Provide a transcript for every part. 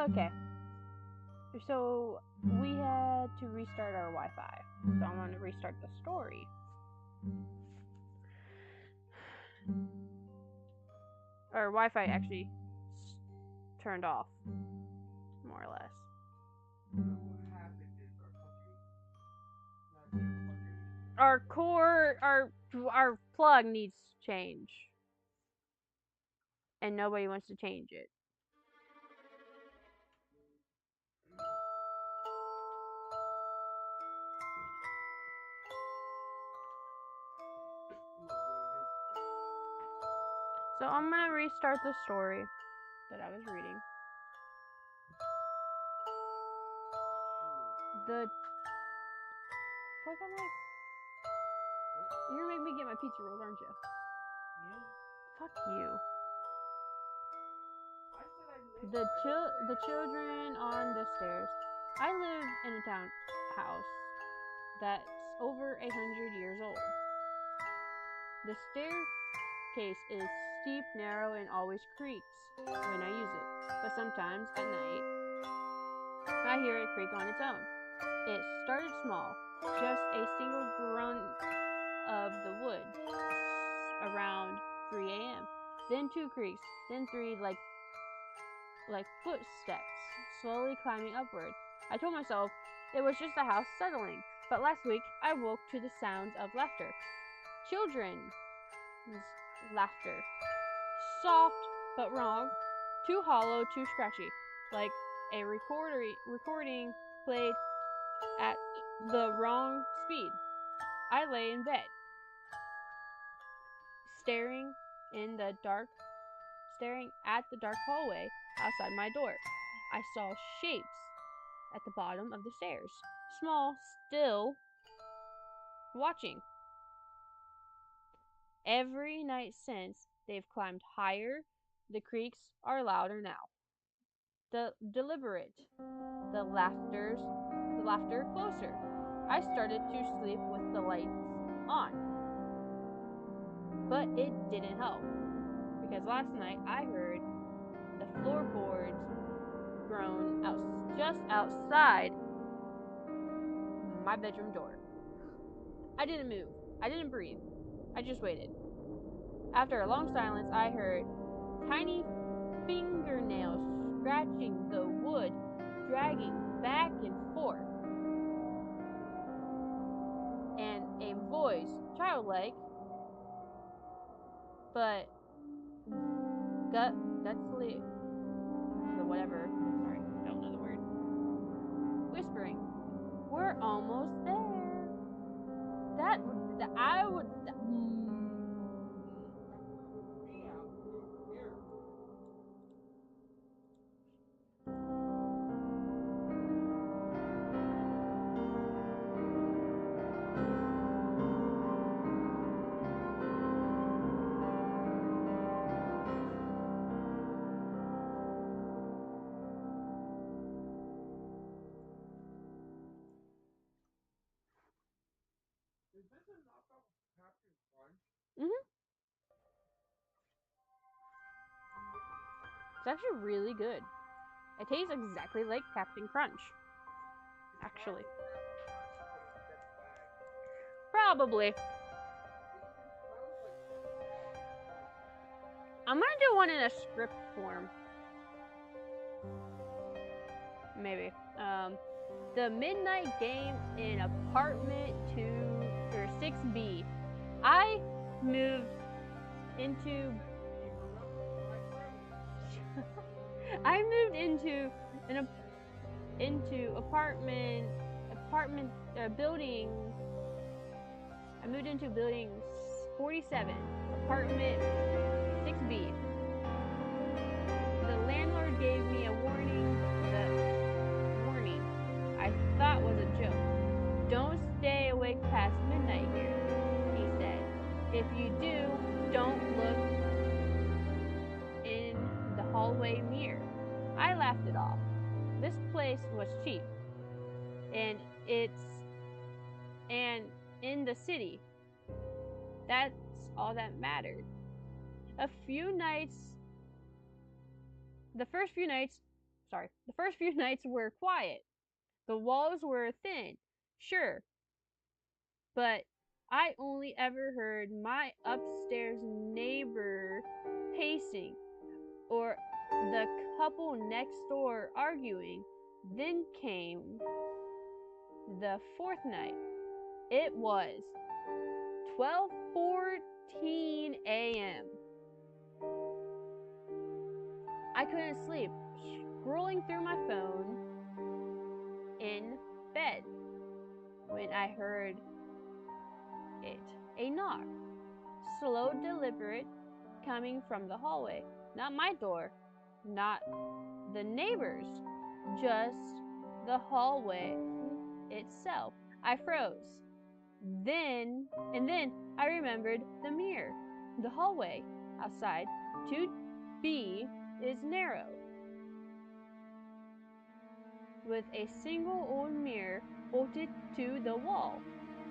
Okay. So we had to restart our Wi-Fi. So I'm gonna restart the story. Our Wi-Fi actually turned off, more or less. Our core, our plug needs to change, and nobody wants to change it. So I'm gonna restart the story that I was reading. You're gonna make me get my pizza rolls, aren't you? Yeah. Fuck you. The children on the stairs. I live in a townhouse that's over 100 years old. The staircase is steep, narrow, and always creaks when I use it. But sometimes at night, I hear it creak on its own. It started small, just a single grunt of the wood around 3 a.m. Then 2 creaks, then 3 like footsteps, slowly climbing upward. I told myself it was just the house settling, but last week I woke to the sounds of laughter. Children's laughter. Soft but wrong, too hollow, too scratchy, like a recording played at the wrong speed. I lay in bed, staring at the dark hallway outside my door. I saw shapes at the bottom of the stairs, small, still, watching. Every night since, they've climbed higher. The creaks are louder now. Deliberate. The laughter closer. I started to sleep with the lights on. But it didn't help. Because last night I heard the floorboards groan just outside my bedroom door. I didn't move. I didn't breathe. I just waited. After a long silence, I heard tiny fingernails scratching the wood, dragging back and forth. And a voice, childlike, but gutsily, whatever, sorry, don't know the word, whispering, "We're almost there." I would. It's actually really good. It tastes exactly like Captain Crunch. Actually. Probably. I'm gonna do one in a script form. Maybe. The midnight game in apartment 6B. I moved into building. I moved into building 47, apartment 6B. The landlord gave me a warning. The warning I thought was a joke. Don't stay awake past midnight here, he said. If you do, don't look in the hallway mirror. I laughed it off. This place was cheap, and the city. That's all that mattered. The first few nights were quiet. The walls were thin, sure, but I only ever heard my upstairs neighbor pacing or the couple next door arguing. Then came the fourth night. It was 12:14 a.m. I couldn't sleep, scrolling through my phone in bed when I heard it. A knock, slow, deliberate, coming from the hallway. Not my door, not the neighbors, just the hallway itself. I froze. Then I remembered the mirror. The hallway outside 2B is narrow, with a single old mirror bolted to the wall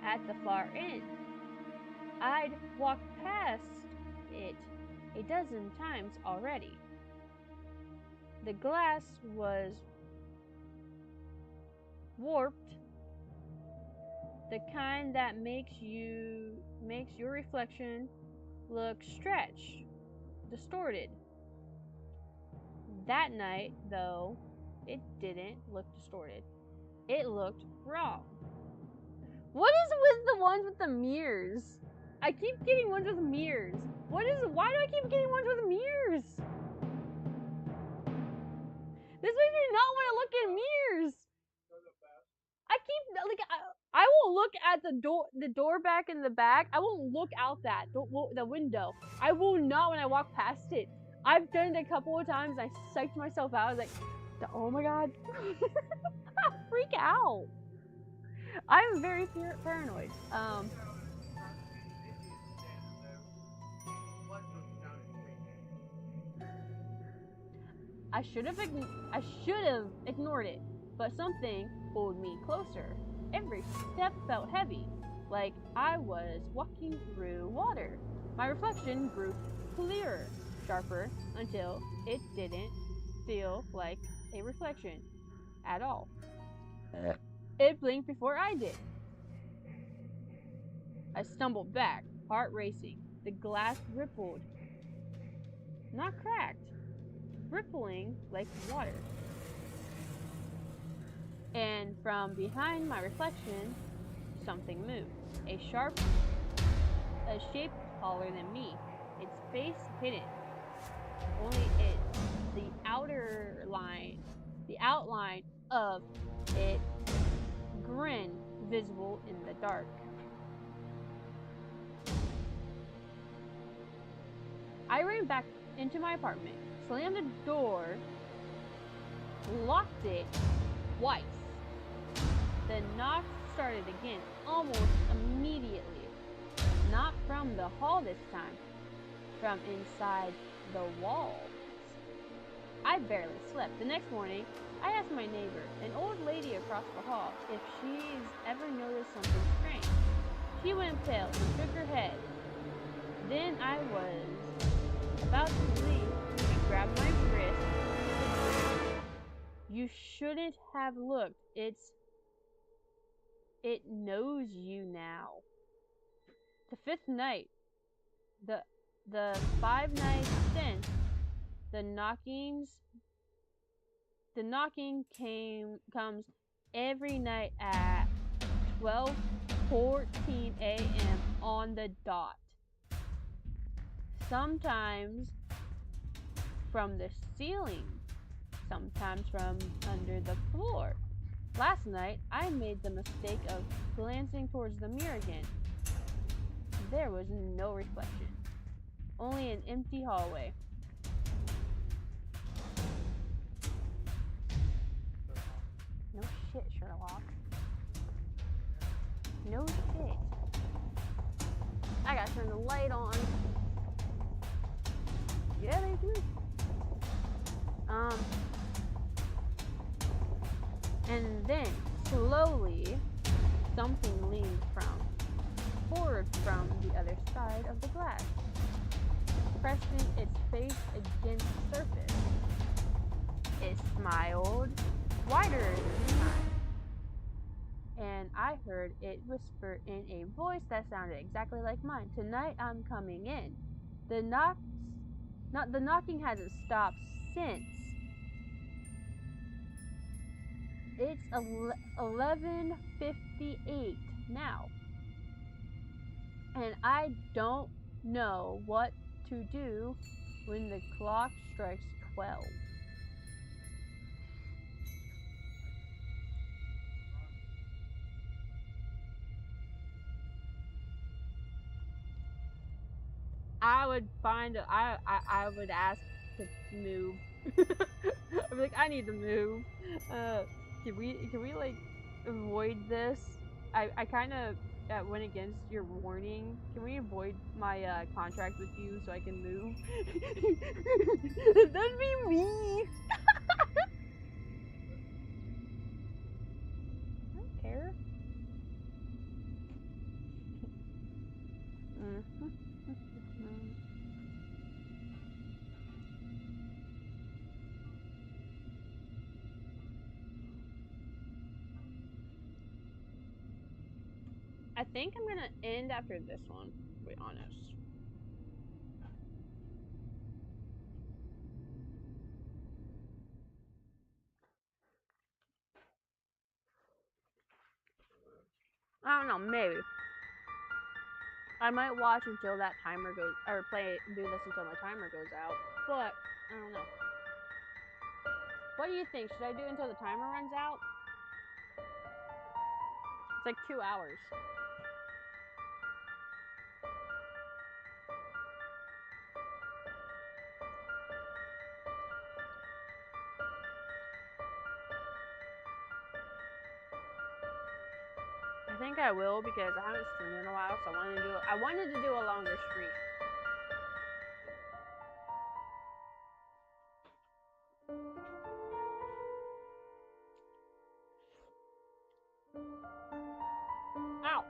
at the far end. I'd walked past it a dozen times already. The glass was warped, the kind that makes your reflection look stretched, distorted. That night, though, it didn't look distorted. It looked wrong. What is with the ones with the mirrors? I keep getting ones with mirrors. Why do I keep getting ones with mirrors? This makes me not want to look in mirrors. I won't look at the door back in the back. I won't look out the window. I will not when I walk past it. I've done it a couple of times and I psyched myself out. I was like, oh my god. I freak out. I'm very paranoid. I should have ignored it, but something pulled me closer. Every step felt heavy, like I was walking through water. My reflection grew clearer, sharper, until it didn't feel like a reflection at all. It blinked before I did. I stumbled back, heart racing. The glass rippled, not cracked, rippling like water. And from behind my reflection, something moved. A shape taller than me, its face hidden. Only the outline of it grin visible in the dark. I ran back into my apartment, slammed the door, locked it twice. The knock started again, almost immediately. Not from the hall this time, from inside the walls. I barely slept. The next morning, I asked my neighbor, an old lady across the hall, if she's ever noticed something strange. She went pale and shook her head. Then I was about to leave and grabbed my wrist. You shouldn't have looked. It knows you now. The fifth night, the 5-night stint, the knocking comes every night at 12:14 a.m. on the dot. Sometimes from the ceiling, sometimes from under the floor. Last night, I made the mistake of glancing towards the mirror again. There was no reflection, only an empty hallway. No shit, Sherlock. No shit. I gotta turn the light on. Yeah, they do. And then, slowly, something leaned from forward from the other side of the glass, pressing its face against the surface. It smiled wider this time, and I heard it whisper in a voice that sounded exactly like mine. "Tonight I'm coming in." The knocking hasn't stopped since. It's 11:58 now, and I don't know what to do when the clock strikes 12. I would ask to move. I'd be like, I need to move. Can we like avoid this? I kind of went against your warning. Can we avoid my contract with you so I can move? That'd be me. I don't care. I think I'm gonna end after this one, to be honest. I don't know, maybe. I might watch until that timer goes, or do this until my timer goes out, but I don't know. What do you think? Should I do until the timer runs out? It's like 2 hours. I think I will because I haven't streamed in a while, so I wanted to do a longer stream. Ow!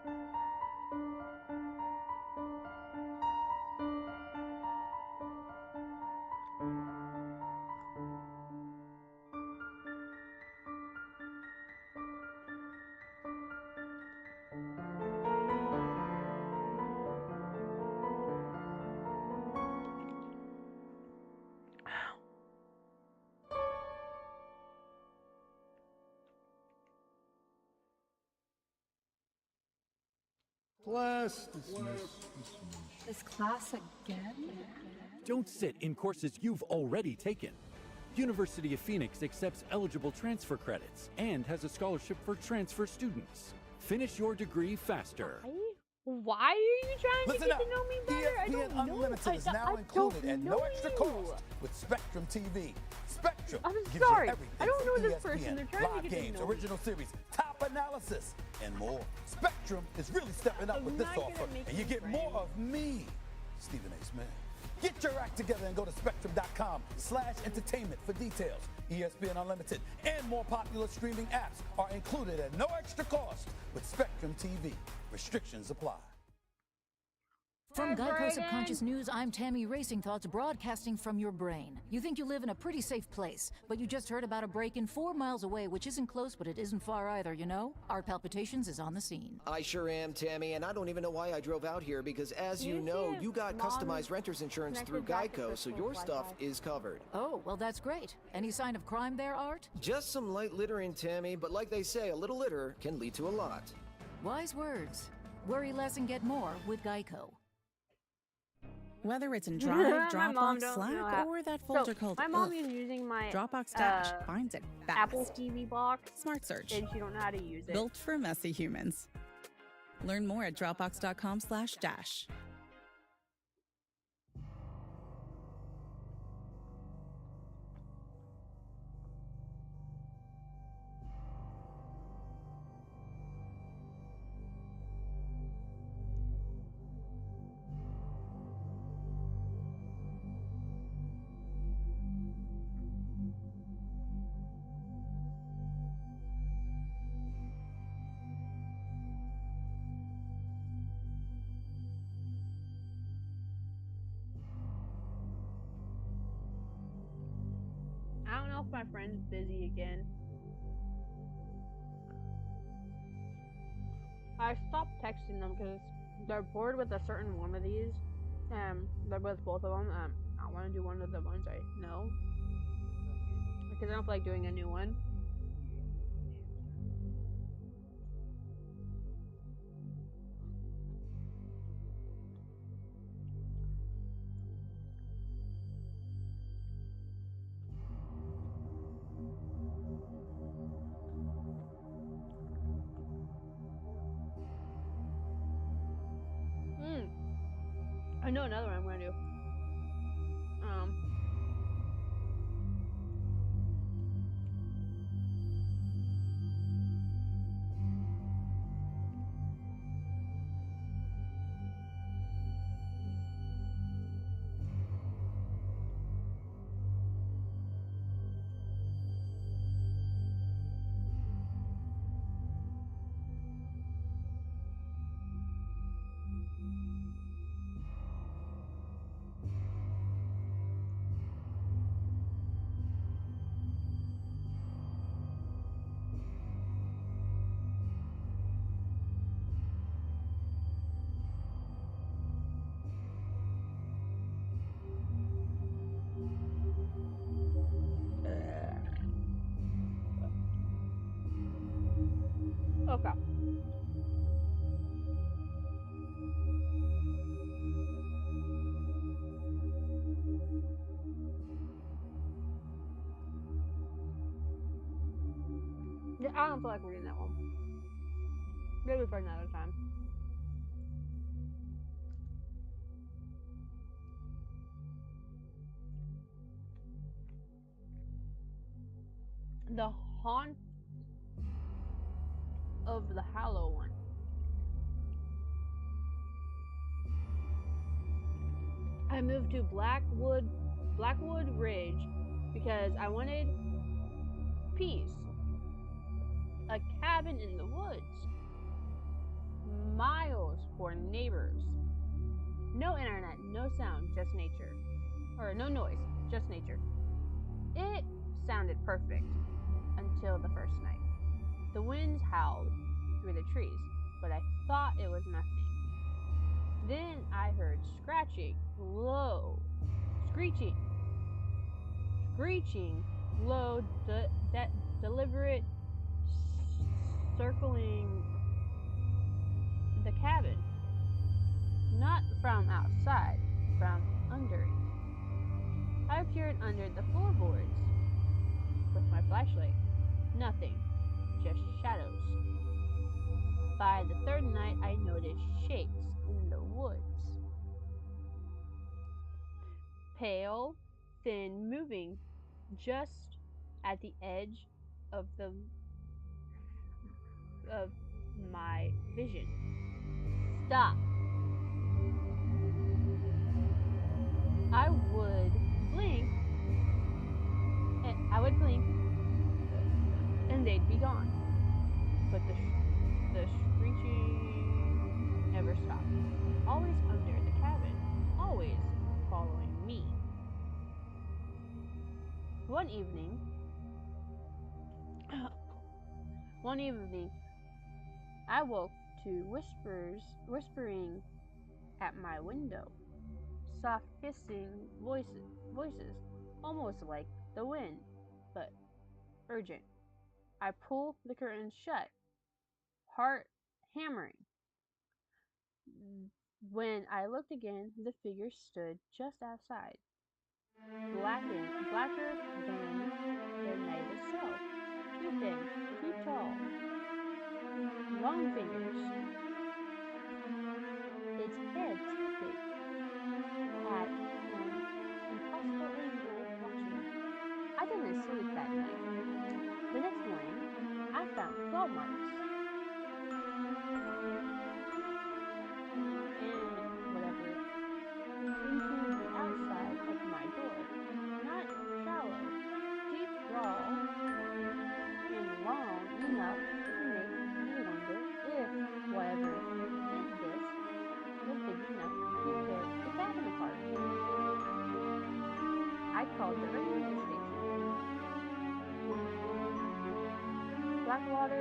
Class dismissed. This class again? Don't sit in courses you've already taken. University of Phoenix accepts eligible transfer credits and has a scholarship for transfer students. Finish your degree faster. Why are you trying to get to know me better? I don't know. Unlimited is now included at no extra cost with Spectrum TV. Spectrum I'm gives sorry. you everything I don't know from this ESPN, person. They're trying to live get to games, know me. original series, top analysis, and more. Spectrum is really stepping up with this offer, and you get more of me, Stephen A. Smith. Get your act together and go to spectrum.com/entertainment for details. ESPN Unlimited and more popular streaming apps are included at no extra cost with Spectrum TV. Restrictions apply. From Geico Subconscious News, I'm Tammy Racing Thoughts, broadcasting from your brain. You think you live in a pretty safe place, but you just heard about a break-in 4 miles away, which isn't close, but it isn't far either, you know? Art Palpitations is on the scene. I sure am, Tammy, and I don't even know why I drove out here, because as you know, you got customized renter's insurance through Geico, so your stuff is covered. Oh, well, that's great. Any sign of crime there, Art? Just some light littering, Tammy, but like they say, a little litter can lead to a lot. Wise words. Worry less and get more with Geico. Whether it's in Drive, My mom Dropbox, don't know Slack, how- or that folder called my mom Ugh, is using my Dropbox Dash finds it fast. Apple TV box, Smart Search, and she don't know how to use it. built for messy humans. Learn more at dropbox.com/dash. know if my friend's busy again. I stopped texting them because they're bored with a certain one of these. They're with both of them. I want to do one of the ones I know because I don't feel like doing a new one. I know another one I'm gonna do. Okay. Yeah, I don't feel like reading that one. Maybe for another time. The Haunt of the Hollow one. I moved to Blackwood Ridge because I wanted peace. A cabin in the woods. Miles for neighbors. No internet, no sound, just nature. Or no noise, just nature. It sounded perfect until the first night. The winds howled through the trees, but I thought it was nothing. Then I heard screeching, low, deliberate, circling the cabin. Not from outside, from under it. I peered under the floorboards with my flashlight. Nothing, just shadows. By the third night, I noticed shapes in the woods. Pale, thin, moving just at the edge of my vision. Stop. I would blink and they'd be gone. But the screeching never stopped. Always under the cabin. Always following me. One evening, I woke to whispering at my window. Soft hissing voices, almost like the wind, but urgent. I pull the curtains shut, heart hammering. When I looked again, the figure stood just outside, blacker than the night itself, too thin, too tall, long fingers, its head tilted at an impossible angle watching. I didn't sleep that night. The next morning, I found claw marks and whatever into the outside of my door. Not shallow, deep draw, and long enough to make me wonder if Blackwood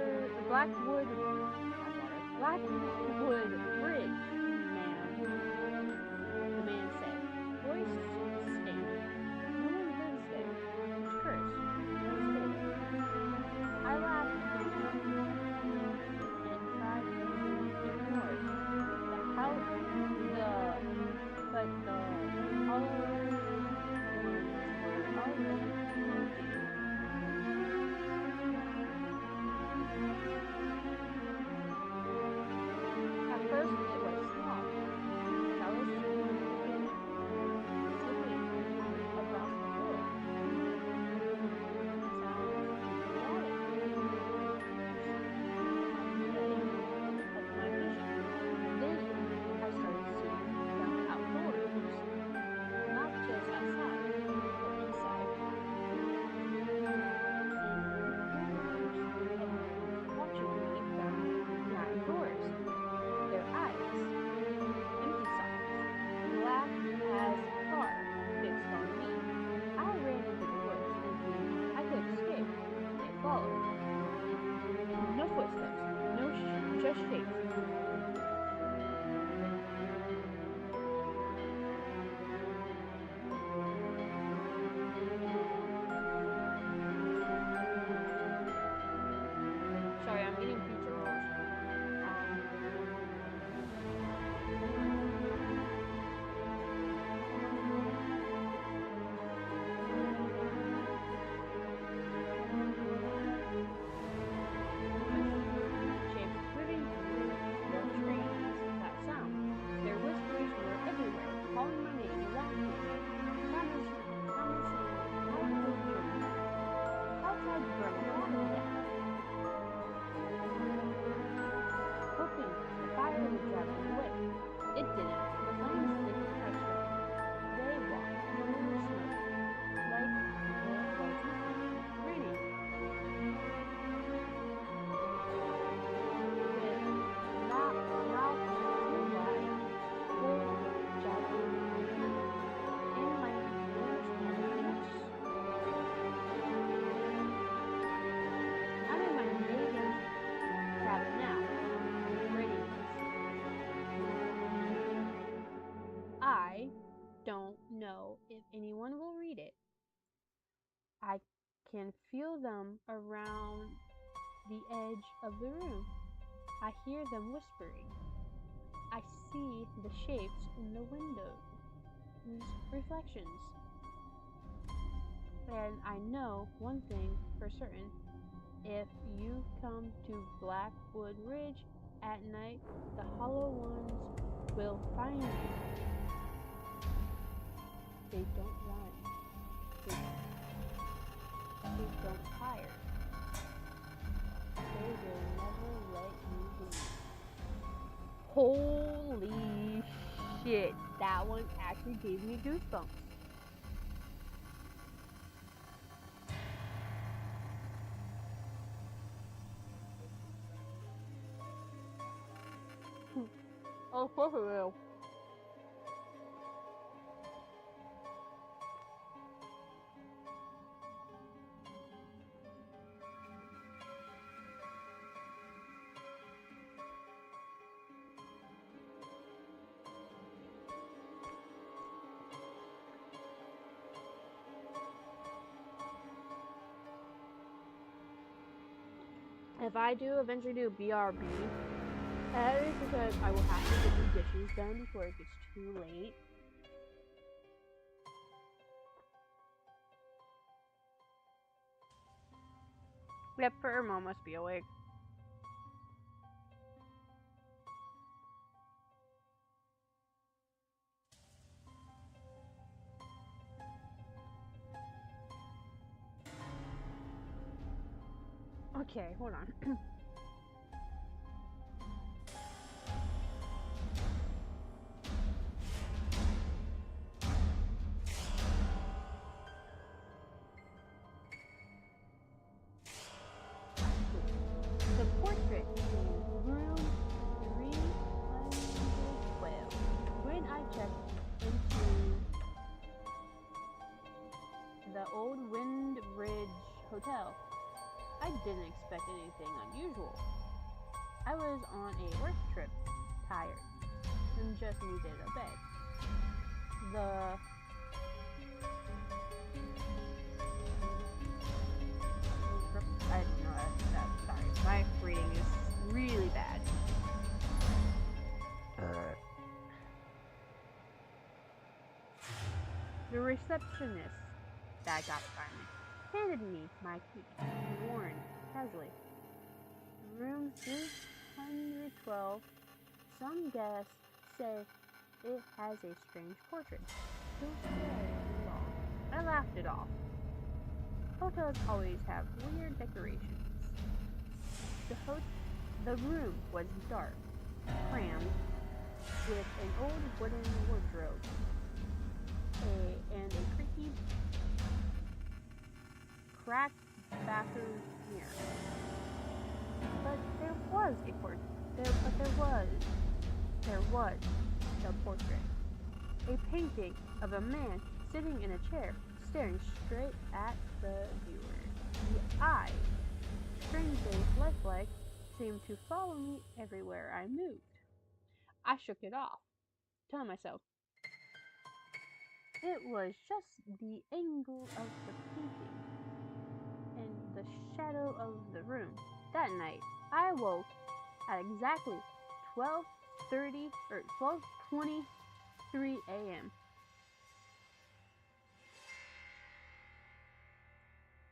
Bridge, ma'am. The man said, voice stand. No one lives there. It's cursed. Don't stay there. I laughed and tried to ignore it. But the followers were already approaching. At first, it was small. Fellows slipping across the floor. Then I started seeing them outdoors, not just outside, but inside. Watching me from behind doors. Their eyes, empty sockets, black as tar, fixed on me. I ran into the woods thinking I could escape. They followed. No footsteps, just shapes. Sorry, I'm eating pizza rolls. Shapes moving through the trees without sound. Their whispers were everywhere, calling my name around me. Promising I would join them. Outside burn the water down. Hoping the fire would drive them away. It didn't. The flames didn't touch them. They walked through the smoke like there was nothing. Raining. With mouth too wide, full jagged in my ears and lips. I'm in my neighbor's cabin now. I don't know if anyone will read it. I can feel them around the edge of the room. I hear them whispering. I see the shapes in the windows, reflections. And I know one thing for certain. If you come to Blackwood Ridge at night, the hollow ones will find you. They don't run. They don't tire. They will never let you leave. Holy shit, that one actually gave me goosebumps. Oh, for real. If I do eventually do BRB, that is because I will have to get the dishes done before it gets too late. Yep, Irma must be awake. Okay, hold on. The portrait in room 312. When I checked into the old Windbridge Hotel, I didn't expect expect anything unusual. I was on a work trip, tired, and just needed a bed. I don't know, sorry, my reading is really bad. The receptionist that got by me handed me my key and warned casually. Room 312. Some guests say it has a strange portrait. Don't stay long. I laughed it off. Hotels always have weird decorations. The room was dark, crammed with an old wooden wardrobe and a creaky, cracked bathroom mirror. But there was a portrait. There was the portrait. A painting of a man sitting in a chair, staring straight at the viewer. The eyes, strangely lifelike, seemed to follow me everywhere I moved. I shook it off, telling myself it was just the angle of the painting and the shadow of the room. That night, I woke at exactly 12:23 a.m.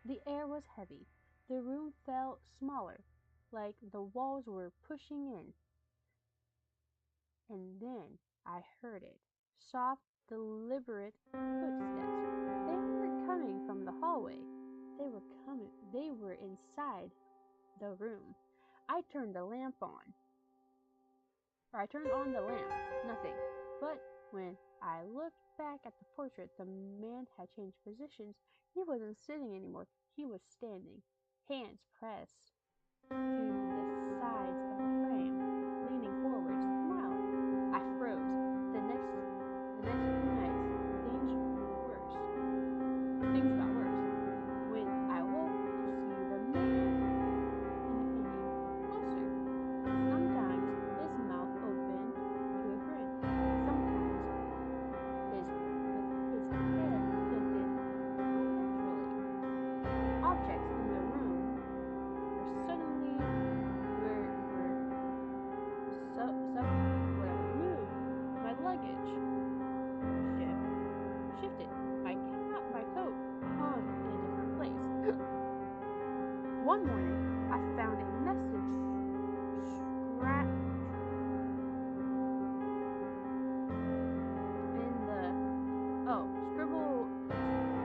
The air was heavy. The room felt smaller, like the walls were pushing in. And then I heard it. Soft, deliberate footsteps. They were coming from the hallway. They were inside the room. I turned on the lamp. Nothing. But when I looked back at the portrait, the man had changed positions. He wasn't sitting anymore. He was standing, hands pressed to the sides of the frame, leaning forward, smiling. I froze. The next few nights, things got worse. When I woke to see the man in the painting closer. Sometimes his mouth opened to a grin. Sometimes his head tilted naturally. Objects in the room were suddenly moved. My luggage shifted. My coat hung in a different place. One morning, I found a message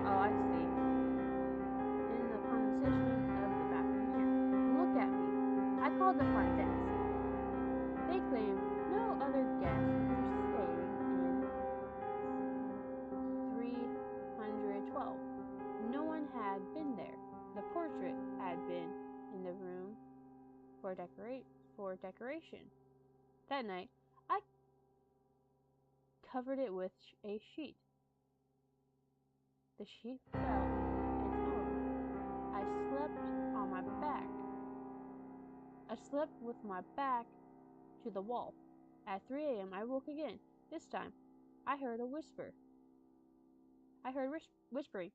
I see. In the condensation of the bathroom here. Look at me. I called the front desk. They claimed no other guests were staying in 312. No one had been there. The portrait had been in the room for decoration. That night, I covered it with a sheet. The sheet fell its own. I slept on my back. I slept with my back to the wall. At 3 a.m., I woke again. This time, I heard a whisper. I heard whispering,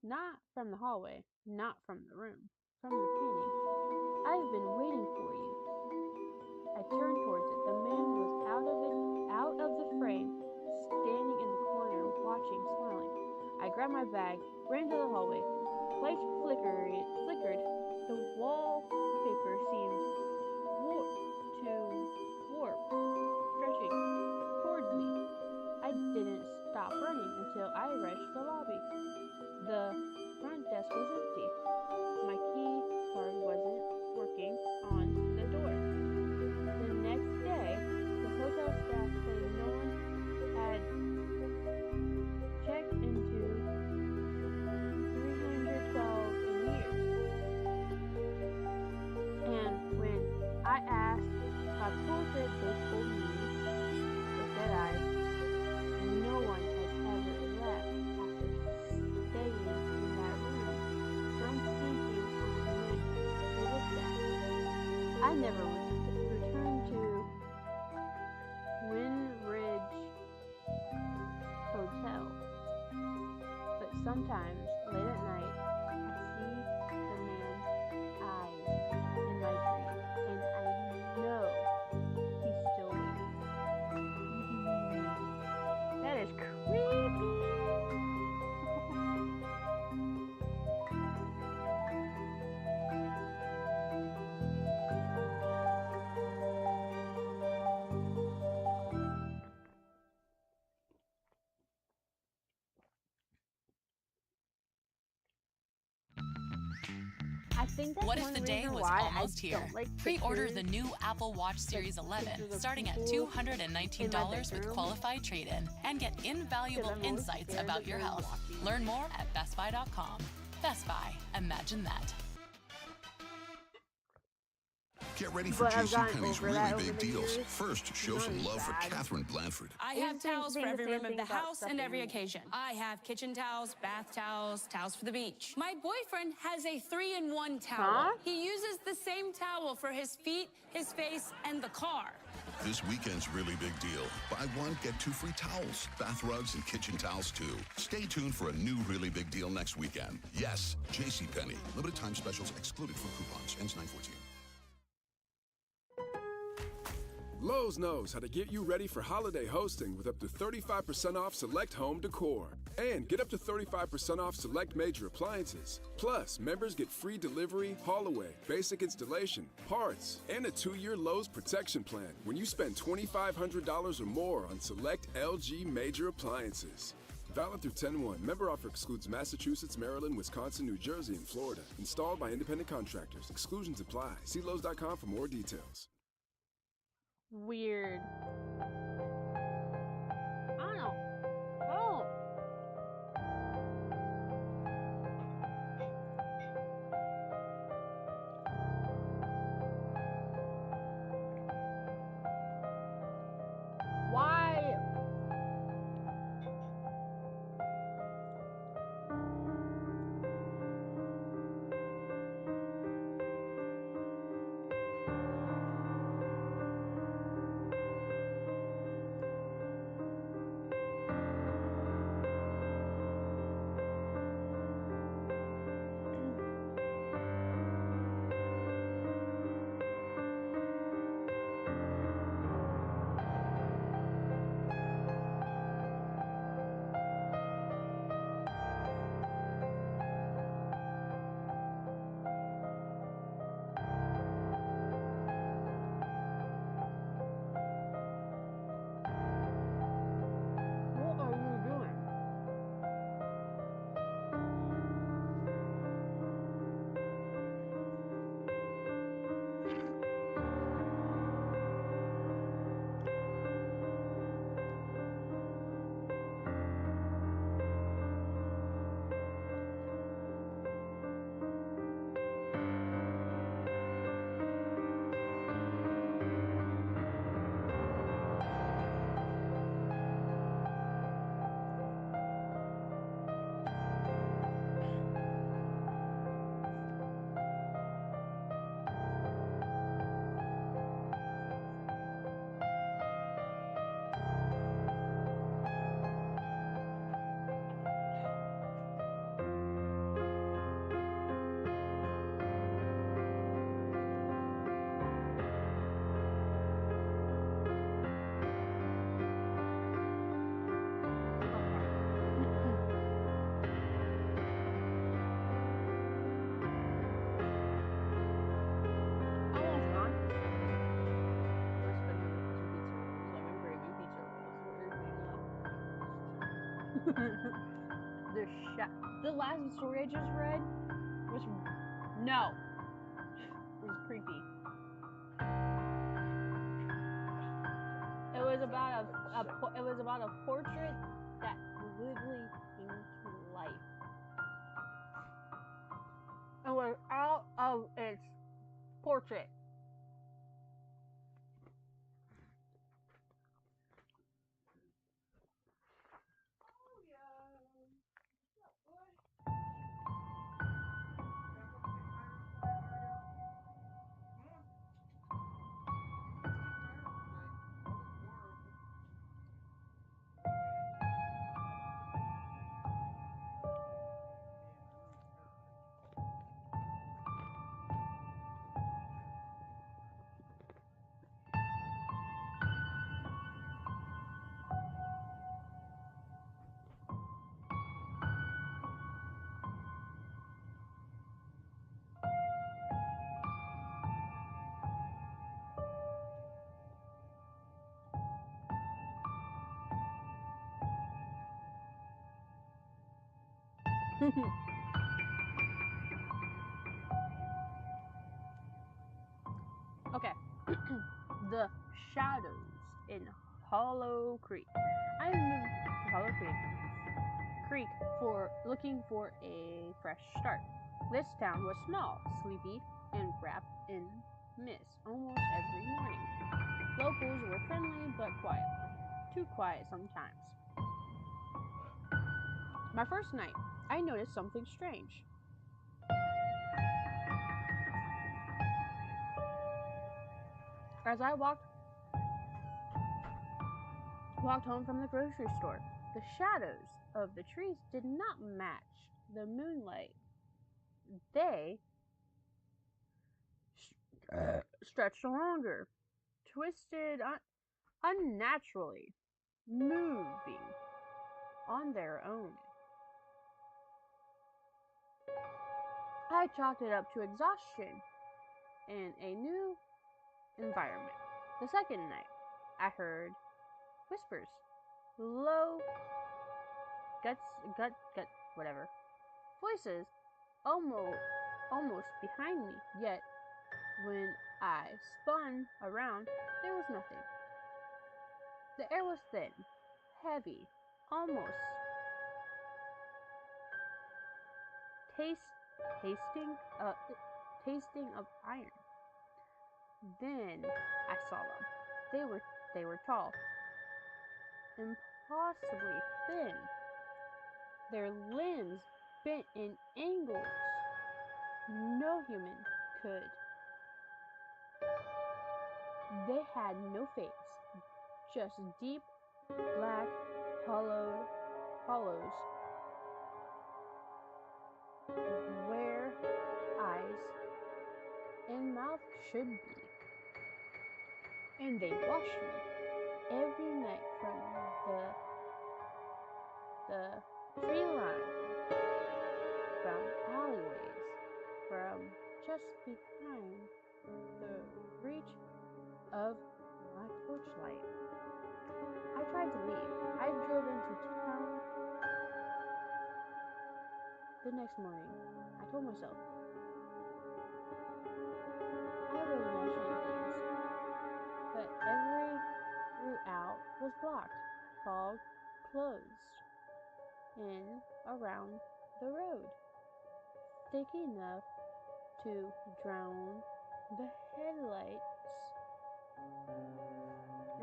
not from the hallway, not from the room, from the painting. I've been waiting for you. I turned towards it. The man was out of the frame, standing in the corner, watching, smiling. I grabbed my bag, ran to the hallway. Lights flickered. The wallpaper seemed warp, stretching towards me. I didn't stop running until I reached the lobby. The front desk was empty. My key card wasn't working on the door. The next day, the hotel staff claimed no one had checked into 312 in years. And when never returned to Windridge Hotel, but sometimes late at night I see the man's eyes in my dream, and I know he's still waiting. That is creepy. I think that's What if one the day reason was why almost I here? don't like Pre-order pictures. the new Apple Watch Series 11, starting at $219 with qualified trade-in, and get invaluable insights about your health. Learn more at bestbuy.com. Best Buy. Imagine that. Get ready for JCPenney's really big deals. First, show some love for Catherine Blanford. I have towels for every room of the house and every occasion. I have kitchen towels, bath towels, towels for the beach. My boyfriend has a 3-in-1 towel. He uses the same towel for his feet, his face, and the car. This weekend's really big deal. Buy one, get 2 free towels, bath rugs, and kitchen towels, too. Stay tuned for a new really big deal next weekend. Yes, JCPenney. Limited time specials excluded from coupons. Ends 9/14. Lowe's knows how to get you ready for holiday hosting with up to 35% off select home decor. And get up to 35% off select major appliances. Plus, members get free delivery, haul away, basic installation, parts, and a 2-year Lowe's protection plan when you spend $2,500 or more on select LG major appliances. Valid through 10/1. Member offer excludes Massachusetts, Maryland, Wisconsin, New Jersey, and Florida. Installed by independent contractors. Exclusions apply. See Lowe's.com for more details. Weird. I don't know. Oh. Why? What are you doing? Almost gone. We're spending some pizza rolls, lemon gravy pizza rolls. The last story I just read was no. It was creepy. It was about a portrait that literally came to life. It was out of its portrait. Okay. The shadows in Hollow Creek. I moved to Hollow Creek for looking for a fresh start. This town was small, sleepy, and wrapped in mist almost every morning. Locals were friendly but quiet. Too quiet sometimes. My first night, I noticed something strange. As I walked home from the grocery store, the shadows of the trees did not match the moonlight. They stretched longer, twisted unnaturally, moving on their own. I chalked it up to exhaustion and a new environment. The second night, I heard whispers, low, whatever, voices almost behind me. Yet, when I spun around, there was nothing. The air was thin, heavy, almost tasting of iron. Then I saw them. They were tall, impossibly thin. Their limbs bent in angles no human could. They had no face, just deep, black, hollows where eyes and mouth should be. And they watched me every night from the tree line, from alleyways, from just behind the reach of my torchlight. I tried to leave. I drove into town. The next morning, I told myself I was imagining things, but every route out was blocked, fog, closed, in around the road, thick enough to drown the headlights.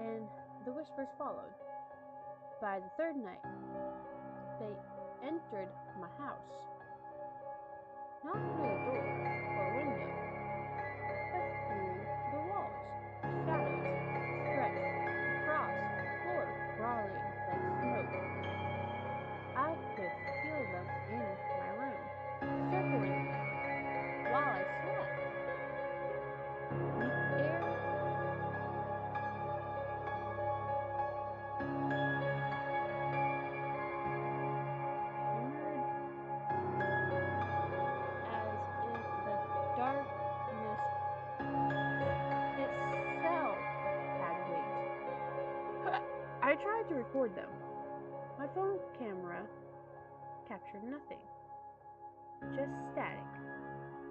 And the whispers followed. By the third night, they entered my house. Not through the door or window, but through the walls. Shadows stretched across the floor, crawling like smoke. I could feel them in my room, circling while I slept. The air darkness itself had weight. I tried to record them. My phone camera captured nothing, just static.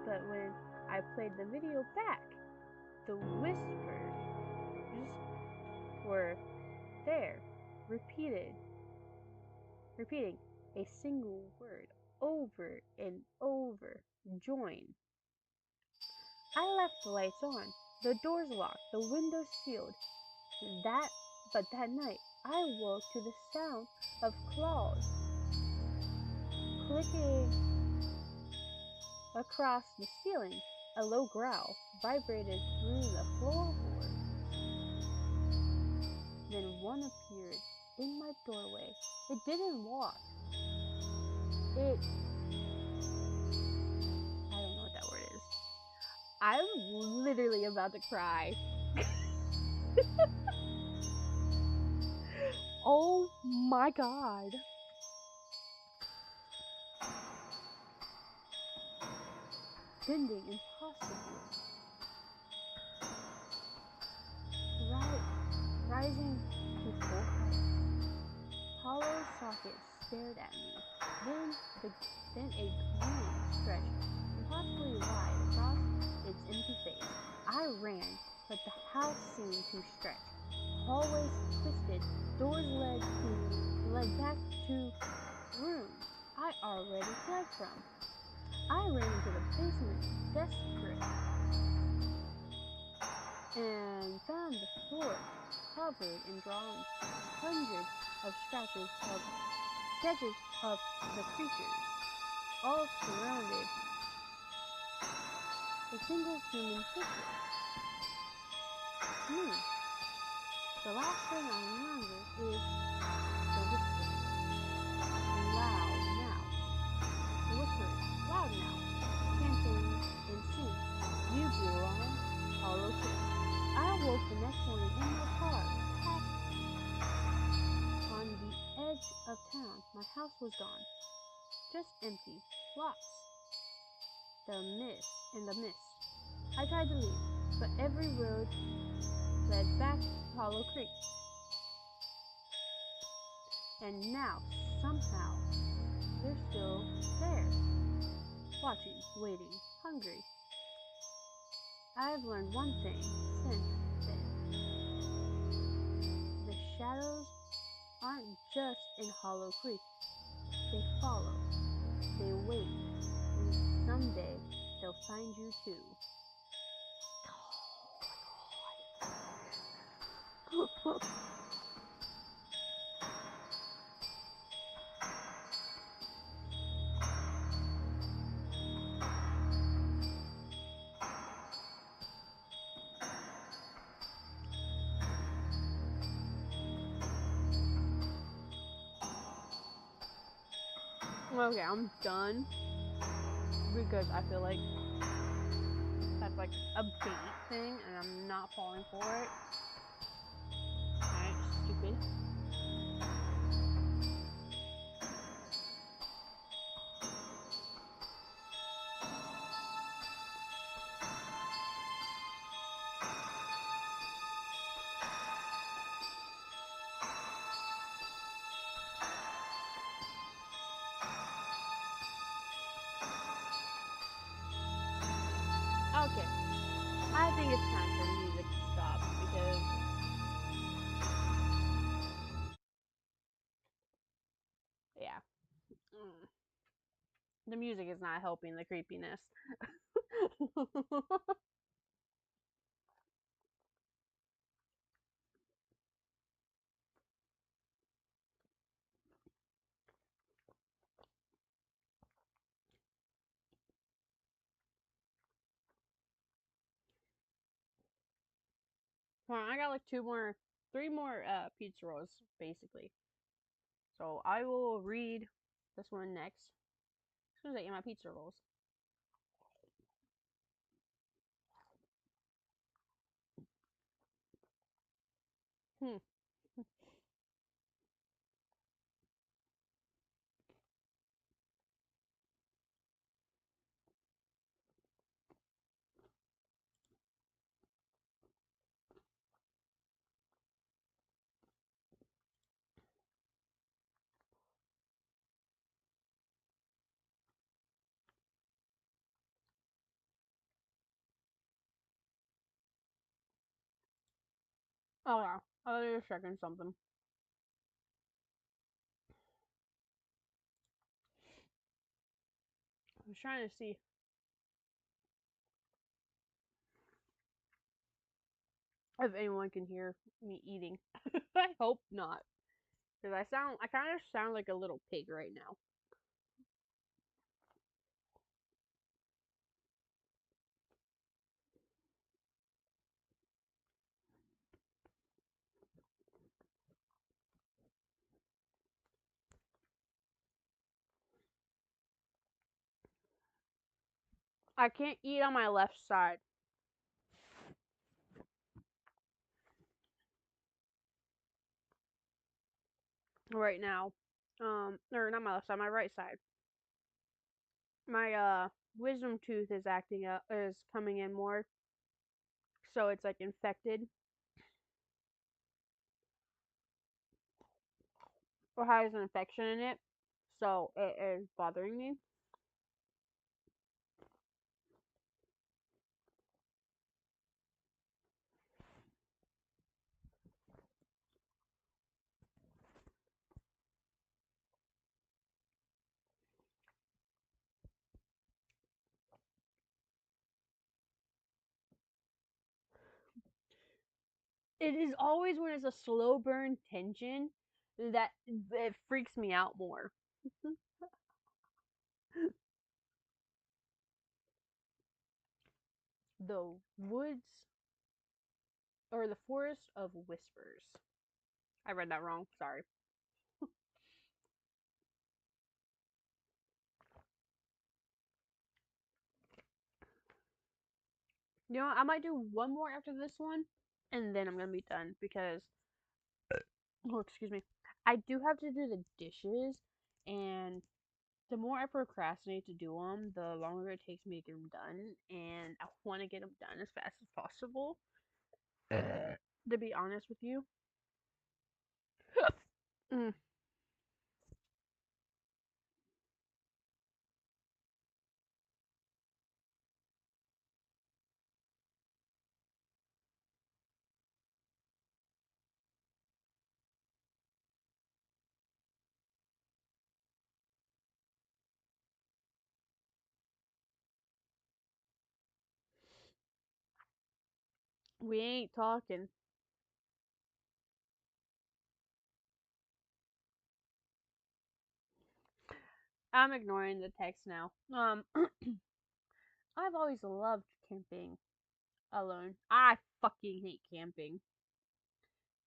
But when I played the video back, the whispers were there, repeating a single word over and over, join. I left the lights on, the doors locked, the windows sealed. But that night, I woke to the sound of claws clicking across the ceiling. A low growl vibrated through the floorboards. Then one appeared in my doorway. It didn't walk. I don't know what that word is. I'm literally about to cry. Oh my god. Bending impossibly. Rising to full height. Hollow eye socket stared at me. Then a grin stretched impossibly wide across its empty face. I ran, but the house seemed to stretch. Hallways twisted, doors led back to rooms I already fled from. I ran into the basement, desperate, and found the floor covered in drawings, hundreds of sketches of the creatures, all surrounded a single human figure. Me. The last thing I remember is the whisper. Loud now. The whisper is loud now. Chanting in sync. You belong, hollow kiss. I woke the next morning in my car, packed on the edge of town. My house was gone. Just empty. Lots. In the mist. I tried to leave, but every road led back to Hollow Creek. And now, somehow, they're still there. Watching, waiting, hungry. I've learned one thing since then. The shadows aren't just in Hollow Creek. They follow. They wait. And someday, they'll find you too. Okay, I'm done because I feel like that's like a bait thing and I'm not falling for it. Alright, stupid. Okay, I think it's time for the music to stop because yeah, the music is not helping the creepiness. Well, I got like three more pizza rolls basically. So I will read this one next as soon as I eat my pizza rolls. Oh wow, I was just checking something. I was trying to see if anyone can hear me eating. I hope not, because I kind of sound like a little pig right now. I can't eat on my left side right now. Or not my left side, my right side. My wisdom tooth is acting up, is coming in more, so it's like infected. or has an infection in it, so it is bothering me. It is always when it's a slow burn tension that it freaks me out more. The woods or the forest of whispers. I read that wrong. Sorry. You know, I might do one more after this one, and then I'm gonna be done because, oh, excuse me, I do have to do the dishes, and the more I procrastinate to do them, the longer it takes me to get them done, and I want to get them done as fast as possible. To be honest with you. Mm. We ain't talking. I'm ignoring the text now. I've always loved camping alone. I fucking hate camping.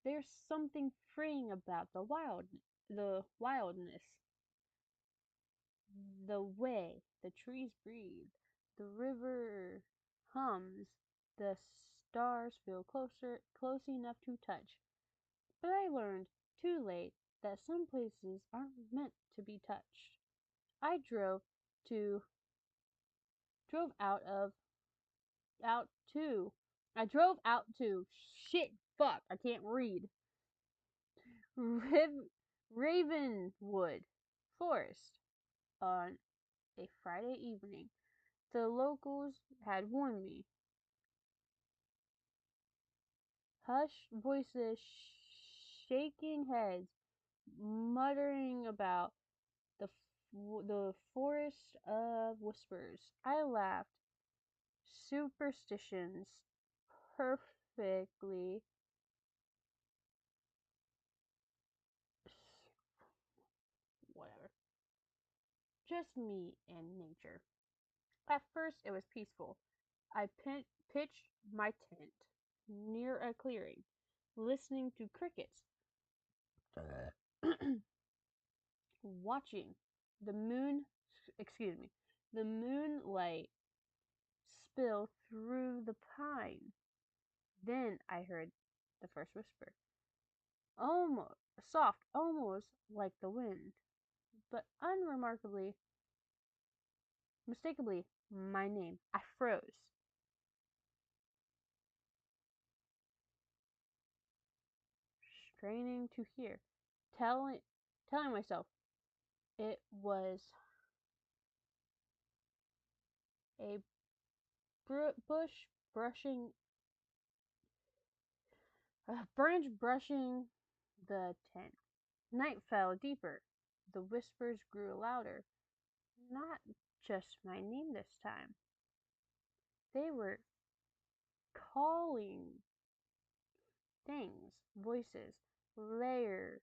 There's something freeing about the wildness, the way the trees breathe, the river hums, the stars feel close enough to touch. But I learned too late that some places aren't meant to be touched. I to drove out to I drove out to shit fuck, I can't read. Ravenwood Forest on a Friday evening. The locals had warned me. Hushed voices, shaking heads, muttering about the forest of whispers. I laughed. Superstitions perfectly whatever. Just me and nature. At first, it was peaceful. I pitched my tent near a clearing, listening to crickets, watching the moon, excuse me, the moonlight spill through the pine. Then I heard the first whisper, almost soft, almost like the wind, but unremarkably, mistakenly, my name. I froze. Straining to hear, telling telling myself it was a bush brushing a branch brushing the tent. Night fell deeper. The whispers grew louder. Not just my name this time. They were calling things, voices, layered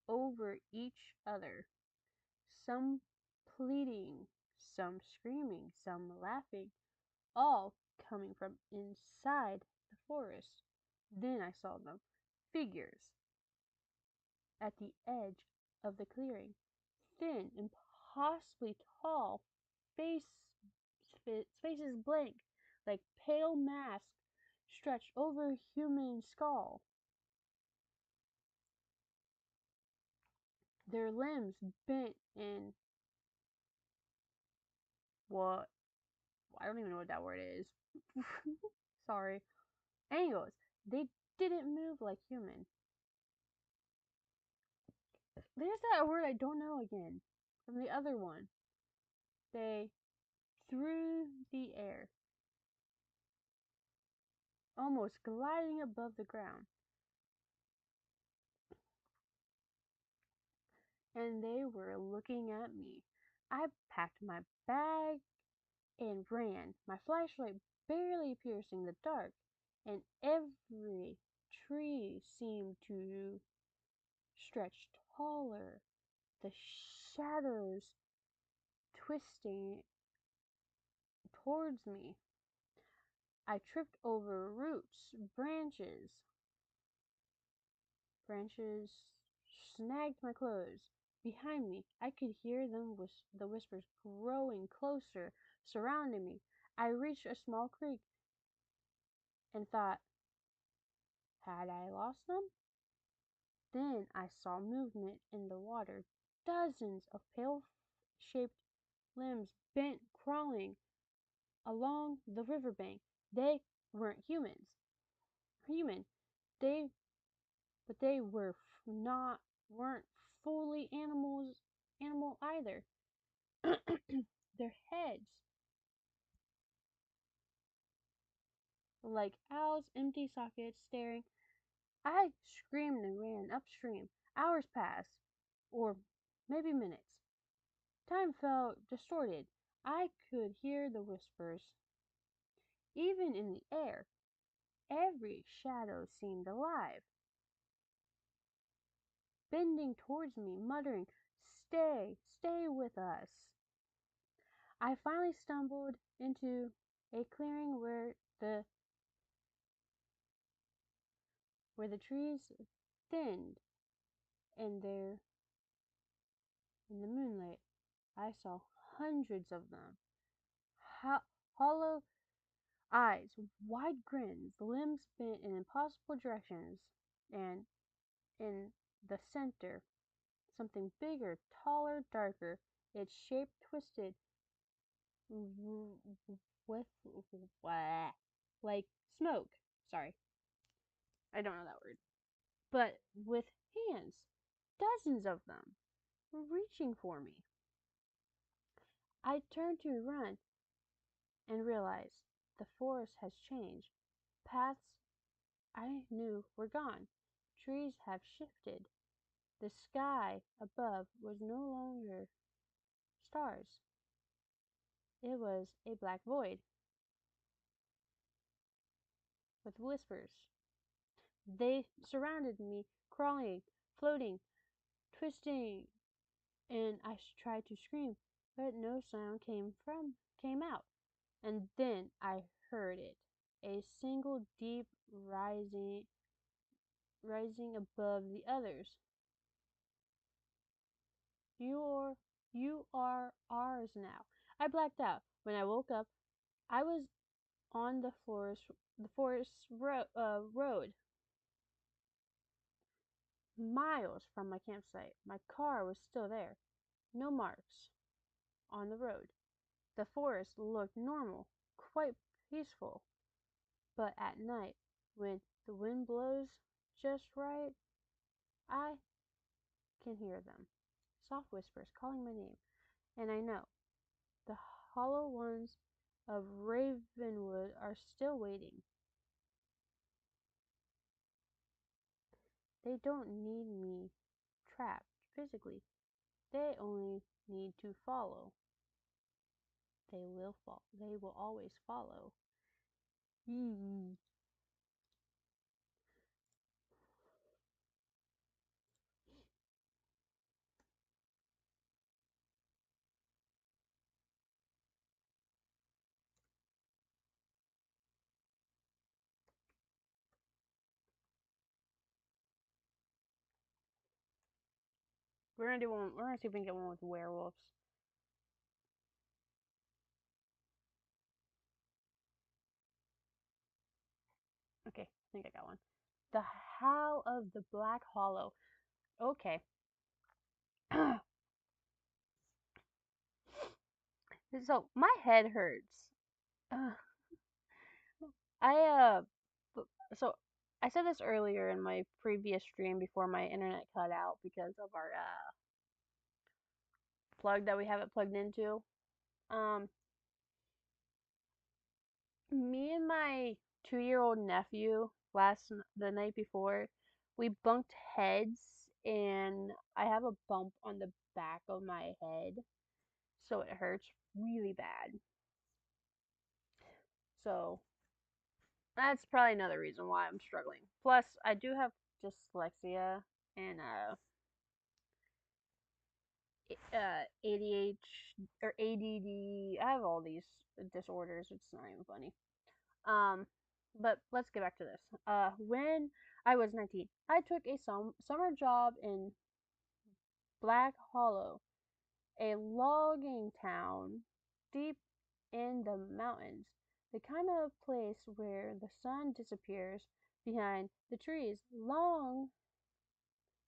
over each other. Some pleading, some screaming, some laughing, all coming from inside the forest. Then I saw them, figures at the edge of the clearing, thin, impossibly tall, faces blank, like pale masks stretched over a human skull. Their limbs bent in what? I don't even know what that word is. Sorry. Anyways, they didn't move like human. There's that word I don't know again from the other one. They through the air, almost gliding above the ground. And they were looking at me. I packed my bag and ran, my flashlight barely piercing the dark, and every tree seemed to stretch taller, the shadows twisting towards me. I tripped over roots, branches snagged my clothes. Behind me, I could hear the whispers growing closer, surrounding me. I reached a small creek and thought, had I lost them? Then I saw movement in the water. Dozens of pale-shaped limbs bent, crawling along the riverbank. They weren't human. They, but they weren't fully animal either. Their heads, like owls' empty sockets, staring. I screamed and ran upstream. Hours passed, or maybe minutes. Time felt distorted. I could hear the whispers. Even in the air, every shadow seemed alive, bending towards me, muttering, stay with us. I finally stumbled into a clearing where the trees thinned, and there, in the moonlight, I saw hundreds of them. Hollow eyes, wide grins, limbs bent in impossible directions, and in the center, something bigger, taller, darker, its shape twisted with like smoke. Sorry, I don't know that word. But with hands, dozens of them, reaching for me. I turned to run and realized the forest has changed. Paths I knew were gone. Trees have shifted. The sky above was no longer stars. It was a black void with whispers. They surrounded me, crawling, floating, twisting, and I tried to scream, but no sound came out. And then I heard it, a single deep rising above the others. You are ours now. I blacked out. When I woke up, I was on the forest road, miles from my campsite. My car was still there. No marks on the road. The forest looked normal, quite peaceful. But at night, when the wind blows just right, I can hear them. Soft whispers calling my name. And I know the hollow ones of Ravenwood are still waiting. They don't need me trapped physically. They only need to follow. They will always follow. We're gonna do one. We're gonna see if we can get one with werewolves. Okay, I think I got one. The Howl of the Black Hollow. Okay. So my head hurts. I so I said this earlier in my previous stream before my internet cut out because of our plug that we have it plugged into. Me and my 2-year-old nephew the night before, we bunked heads, and I have a bump on the back of my head, so it hurts really bad. So that's probably another reason why I'm struggling. Plus, I do have dyslexia and ADH or ADD. I have all these disorders. It's not even funny. But let's get back to this. When I was 19, I took a summer job in Black Hollow, a logging town deep in the mountains. The kind of place where the sun disappears behind the trees long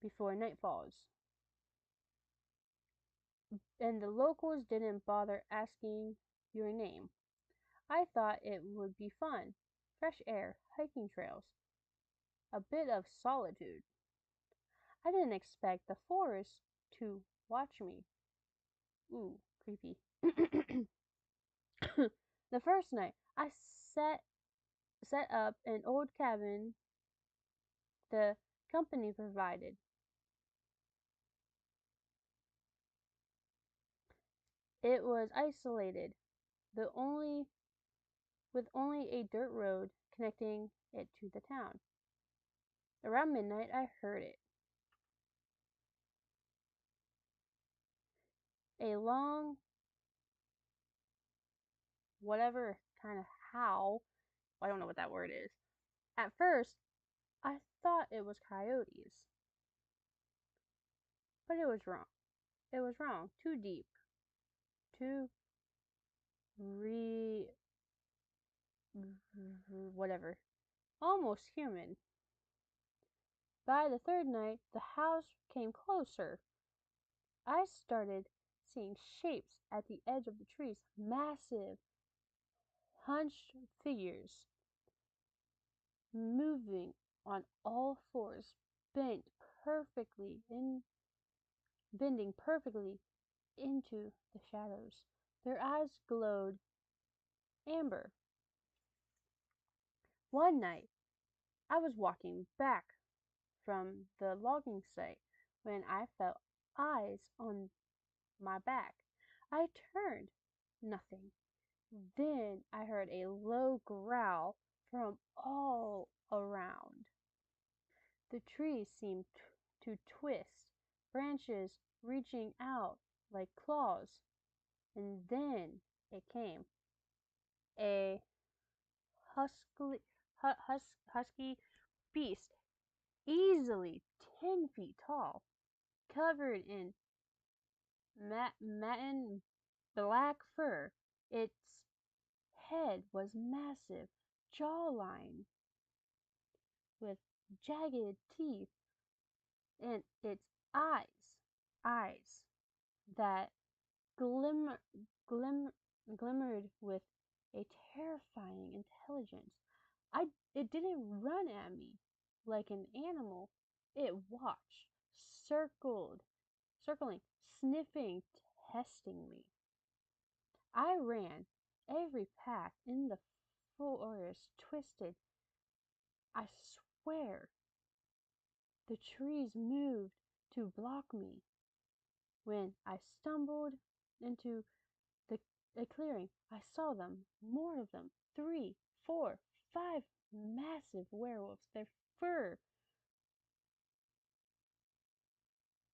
before night falls. And the locals didn't bother asking your name. I thought it would be fun. Fresh air, hiking trails, a bit of solitude. I didn't expect the forest to watch me. Ooh, creepy. The first night, I set up an old cabin the company provided. It was isolated, the only with only a dirt road connecting it to the town. Around midnight, I heard it. A long, whatever kind of howl. I don't know what that word is. At first, I thought it was coyotes. But it was wrong. It was wrong. Too deep. Too whatever. Almost human. By the third night, the house came closer. I started seeing shapes at the edge of the trees. Massive, hunched figures moving on all fours, perfectly in bending perfectly into the shadows. Their eyes glowed amber. One night, I was walking back from the logging site when I felt eyes on my back. I turned. Nothing. Then I heard a low growl from all around. The trees seemed to twist, branches reaching out like claws. And then it came. A husky beast, easily 10 feet tall, covered in matten black fur. Its head was massive, jawline with jagged teeth, and its eyes that glimmer, glimmered with a terrifying intelligence. It didn't run at me like an animal. It watched, circling, sniffing, testing me. I ran. Every path in the forest twisted. I swear the trees moved to block me. When I stumbled into a clearing, I saw them, more of them, 3, 4, 5 massive werewolves, their fur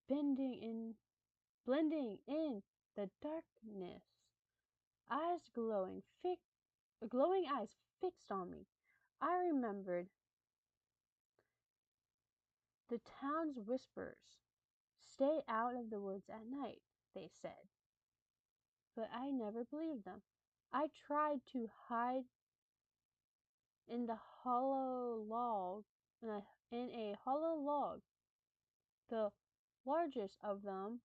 blending in the darkness, glowing eyes fixed on me. I remembered the town's whispers. Stay out of the woods at night, they said. But I never believed them. I tried to hide in the hollow log, in a hollow log, the largest of them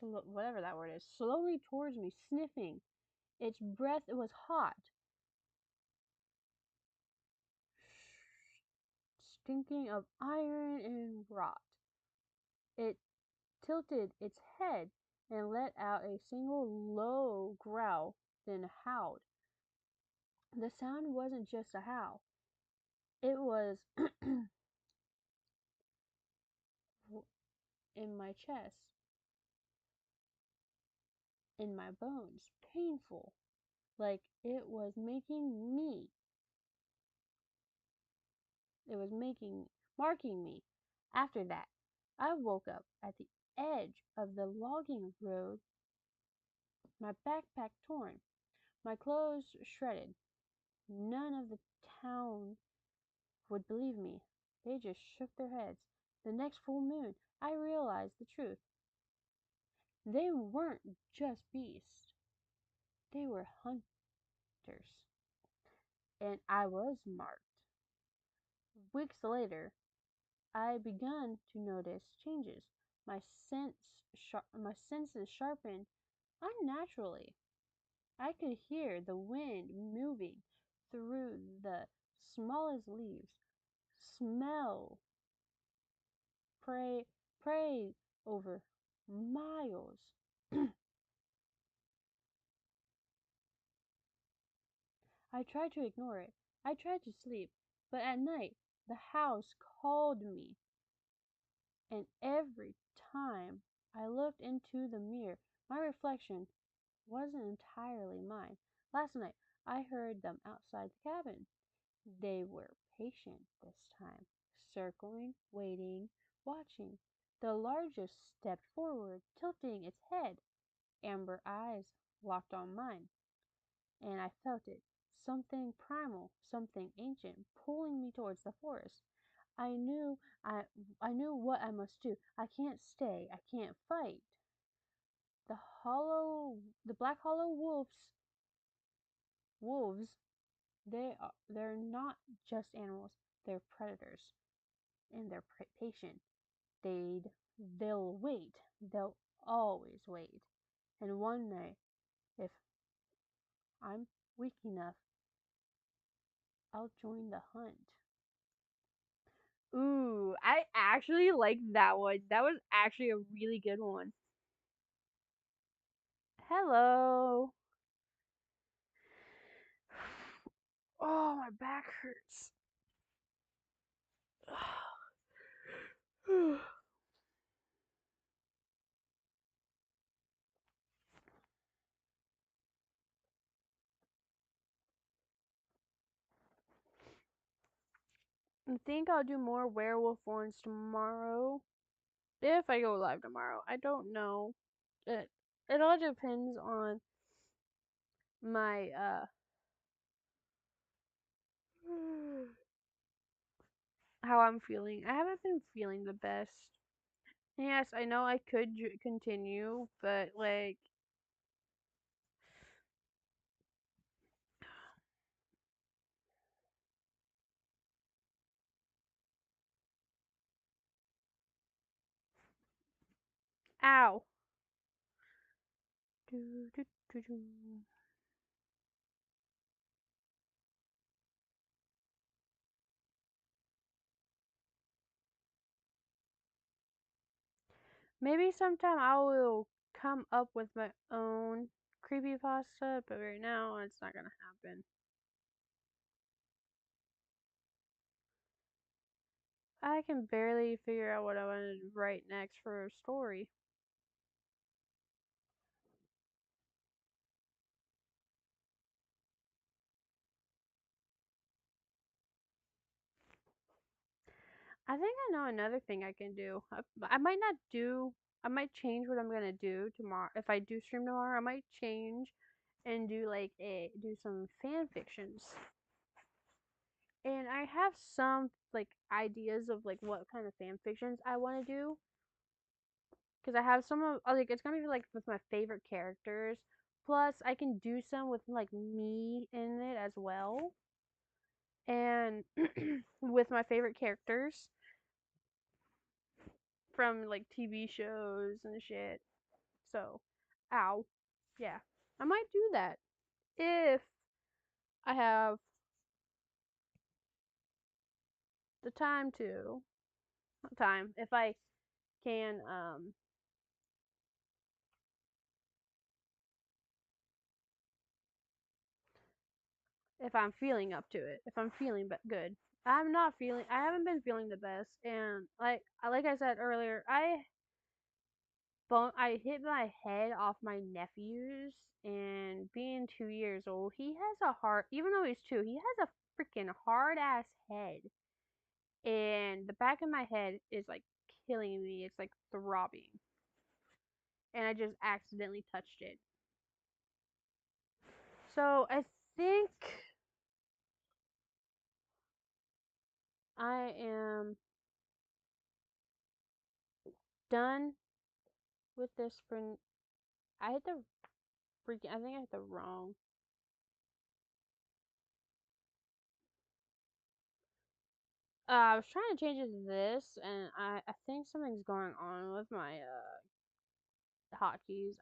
whatever that word is, slowly towards me, sniffing. Its breath was hot, stinking of iron and rot. It tilted its head and let out a single low growl, then howled. The sound wasn't just a howl. It was in my chest, in my bones, painful, like it was making me. It was marking me. After that, I woke up at the edge of the logging road, my backpack torn, my clothes shredded. None of the town would believe me. They just shook their heads. The next full moon, I realized the truth. They weren't just beasts. They were hunters. And I was marked. Weeks later, I began to notice changes. My my senses sharpened unnaturally. I could hear the wind moving through the smallest leaves, smell prey over miles. I tried to ignore it. I tried to sleep, but at night the house called me, and every time I looked into the mirror, my reflection wasn't entirely mine. Last night I heard them outside the cabin. They were patient this time, circling, waiting, watching. The largest stepped forward, tilting its head. Amber eyes locked on mine, and I felt it. Something primal, something ancient, pulling me towards the forest. I knew I I knew what I must do. I can't stay. I can't fight. The the black hollow wolves, they're not just animals. They're predators, and they're patient. They'd they'll wait. They'll always wait. And one night, if I'm weak enough, I'll join the hunt. Ooh, I actually like that one. That was actually a really good one. Hello. Oh, my back hurts. I think I'll do more werewolf ones tomorrow. If I go live tomorrow. I don't know. It all depends on my how I'm feeling. I haven't been feeling the best. Yes, I know I could continue, but like ow. Do, do, do, do. Maybe sometime I will come up with my own creepypasta, but right now it's not gonna happen. I can barely figure out what I want to write next for a story. I think I know another thing I can do. I might not do. I might change what I'm gonna do tomorrow. If I do stream tomorrow, I might change and do some fan fictions. And I have some like ideas of like what kind of fan fictions I want to do. Because I have some of like it's gonna be like with my favorite characters. Plus, I can do some with like me in it as well, and with my favorite characters from like TV shows and shit. So, ow, yeah, I might do that. if I have the time to, if I can, if I'm feeling up to it, if I'm feeling good. I haven't been feeling the best, and like I said earlier, I hit my head off my nephew's, and being 2 years old, he has a hard, even though he's two, he has a freaking hard ass head, and the back of my head is like killing me. It's like throbbing, and I just accidentally touched it. So I think I am done with this for. I hit the freaking. I think I hit the wrong. I was trying to change it to this, and I think something's going on with my hotkeys.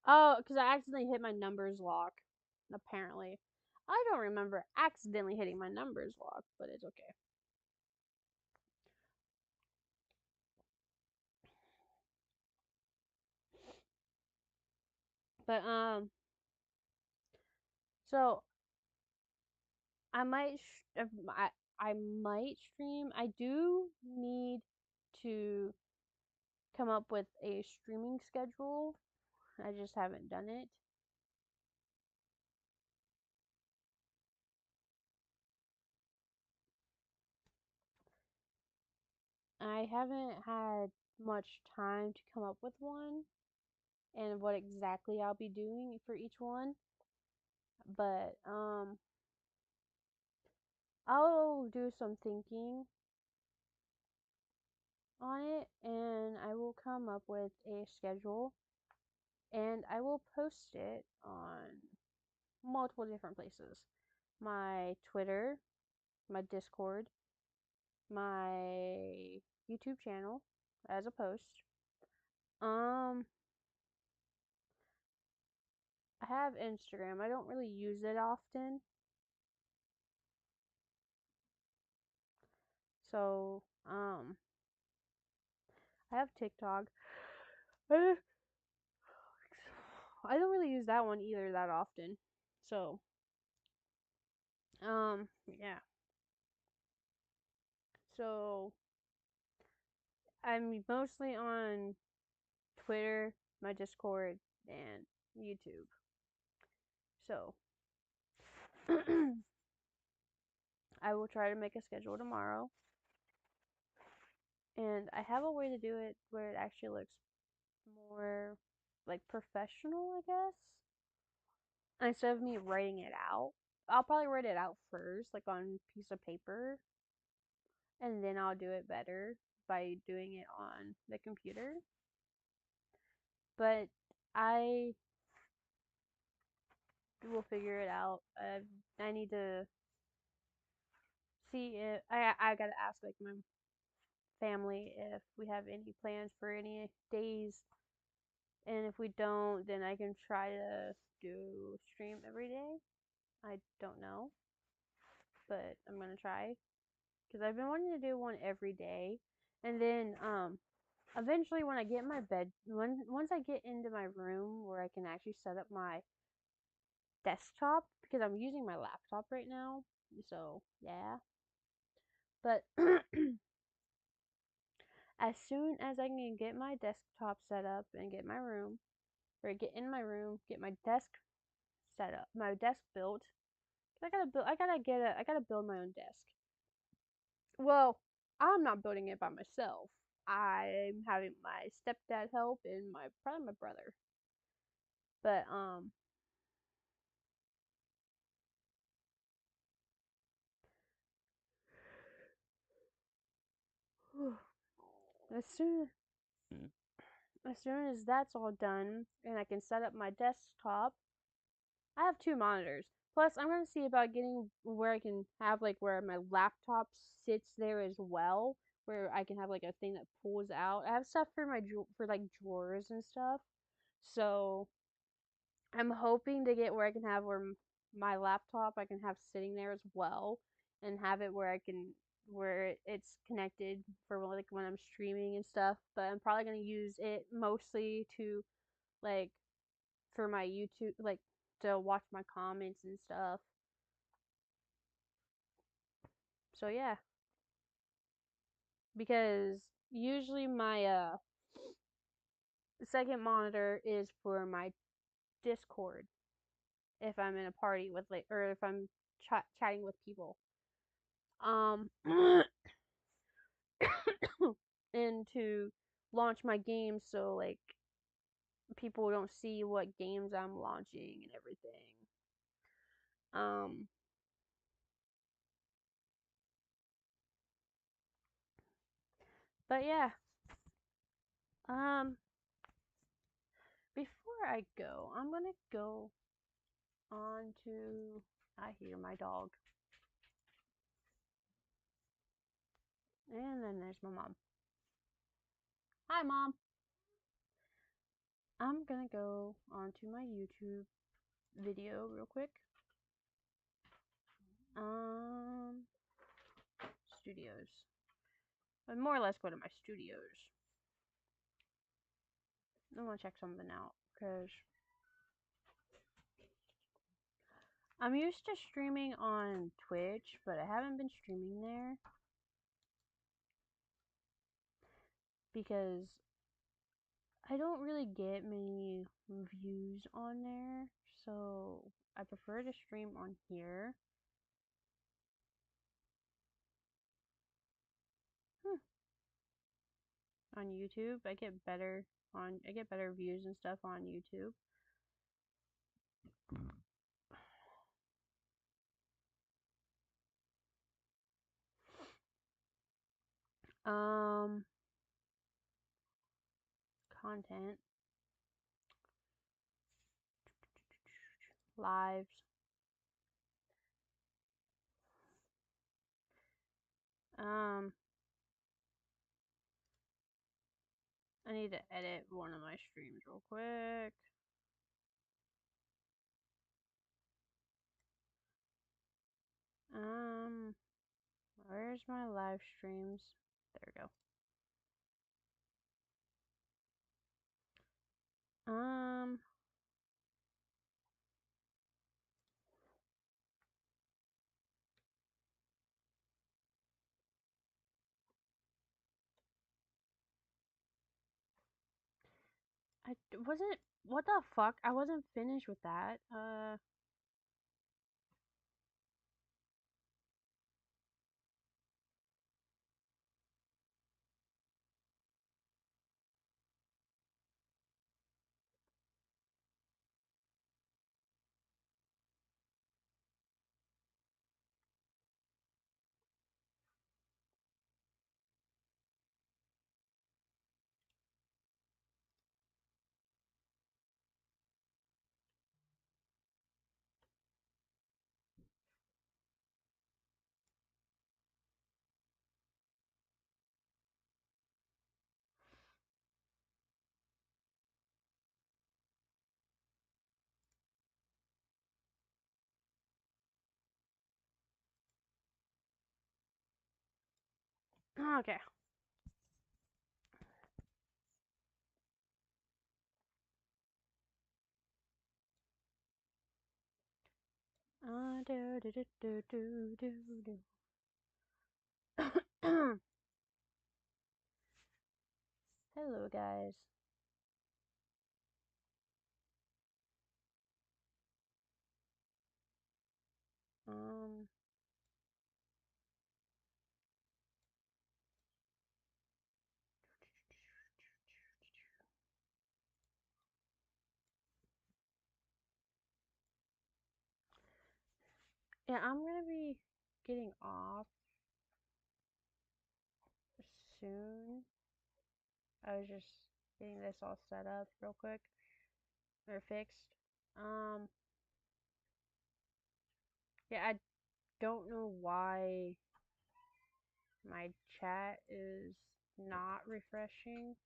Because I accidentally hit my numbers lock. Apparently, I don't remember accidentally hitting my numbers lock, but it's okay. But so I might I might stream. I do need to come up with a streaming schedule. I just haven't done it. I haven't had much time to come up with one and what exactly I'll be doing for each one. But I'll do some thinking on it, and I will come up with a schedule, and I will post it on multiple different places. My Twitter, my Discord, my YouTube channel as a post. I have Instagram. I don't really use it often. So, I have TikTok. I don't really use that one either that often. So, yeah. So, I'm mostly on Twitter, my Discord, and YouTube. So, I will try to make a schedule tomorrow. And I have a way to do it where it actually looks more like professional, I guess. Instead of me writing it out, I'll probably write it out first, like on a piece of paper, and then I'll do it better by doing it on the computer. But I will figure it out. I need to see if I gotta ask like my family if we have any plans for any days, and if we don't, then I can try to do stream every day. I don't know, but I'm gonna try because I've been wanting to do one every day, and then eventually when I get my bed, once I get into my room where I can actually set up my desktop, because I'm using my laptop right now, so yeah. But as soon as I can get my desktop set up and get my room, or get in my room, get my desk set up, my desk built. I gotta build my own desk. Well, I'm not building it by myself. I'm having my stepdad help and probably my brother. But as soon as soon as that's all done and I can set up my desktop, I have two monitors. Plus, I'm gonna see about getting where I can have like where my laptop sits there as well, where I can have like a thing that pulls out. I have stuff for my for like drawers and stuff, so I'm hoping to get where I can have where my laptop I can have sitting there as well, and have it where I can where it's connected for like when I'm streaming and stuff. But I'm probably gonna use it mostly to like for my YouTube, like to watch my comments and stuff. So yeah, because usually my second monitor is for my Discord if I'm in a party with like or if I'm chatting with people. And to launch my games so like people don't see what games I'm launching and everything. But yeah. Before I go, I'm gonna go on to I hear my dog. And then there's my mom. Hi mom. I'm gonna go onto my YouTube video real quick. Studios. I more or less go to my studios. I want to check something out because I'm used to streaming on Twitch, but I haven't been streaming there because I don't really get many views on there, so I prefer to stream on here. On YouTube, I get better views and stuff on YouTube. Content. Lives. I need to edit one of my streams real quick. Where's my live streams? There we go. I wasn't. What the fuck? I wasn't finished with that. Okay. Hello, guys. Yeah, I'm gonna be getting off soon. I was just getting this all set up real quick or fixed. Yeah, I don't know why my chat is not refreshing.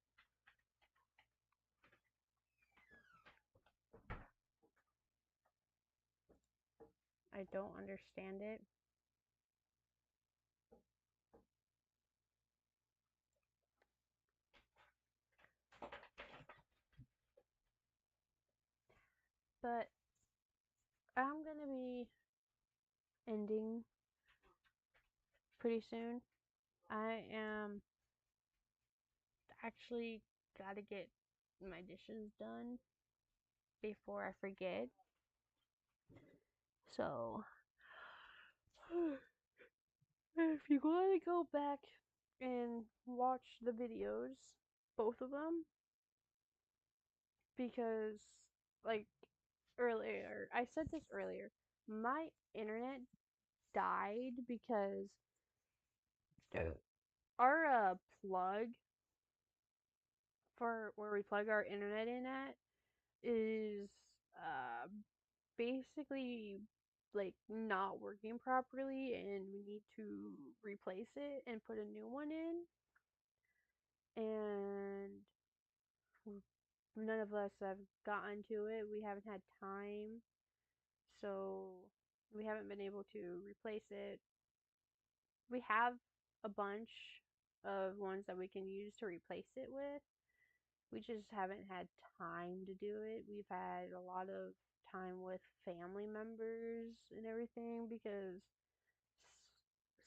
I don't understand it. But I'm gonna be ending pretty soon. I am actually gotta get my dishes done before I forget. So, if you want to go back and watch the videos, both of them, because, like, earlier, I said this earlier, my internet died because our plug for where we plug our internet in at is basically like not working properly, and we need to replace it and put a new one in, and none of us have gotten to it. We haven't had time, so we haven't been able to replace it. We have a bunch of ones that we can use to replace it with. We just haven't had time to do it. We've had a lot of time with family members and everything because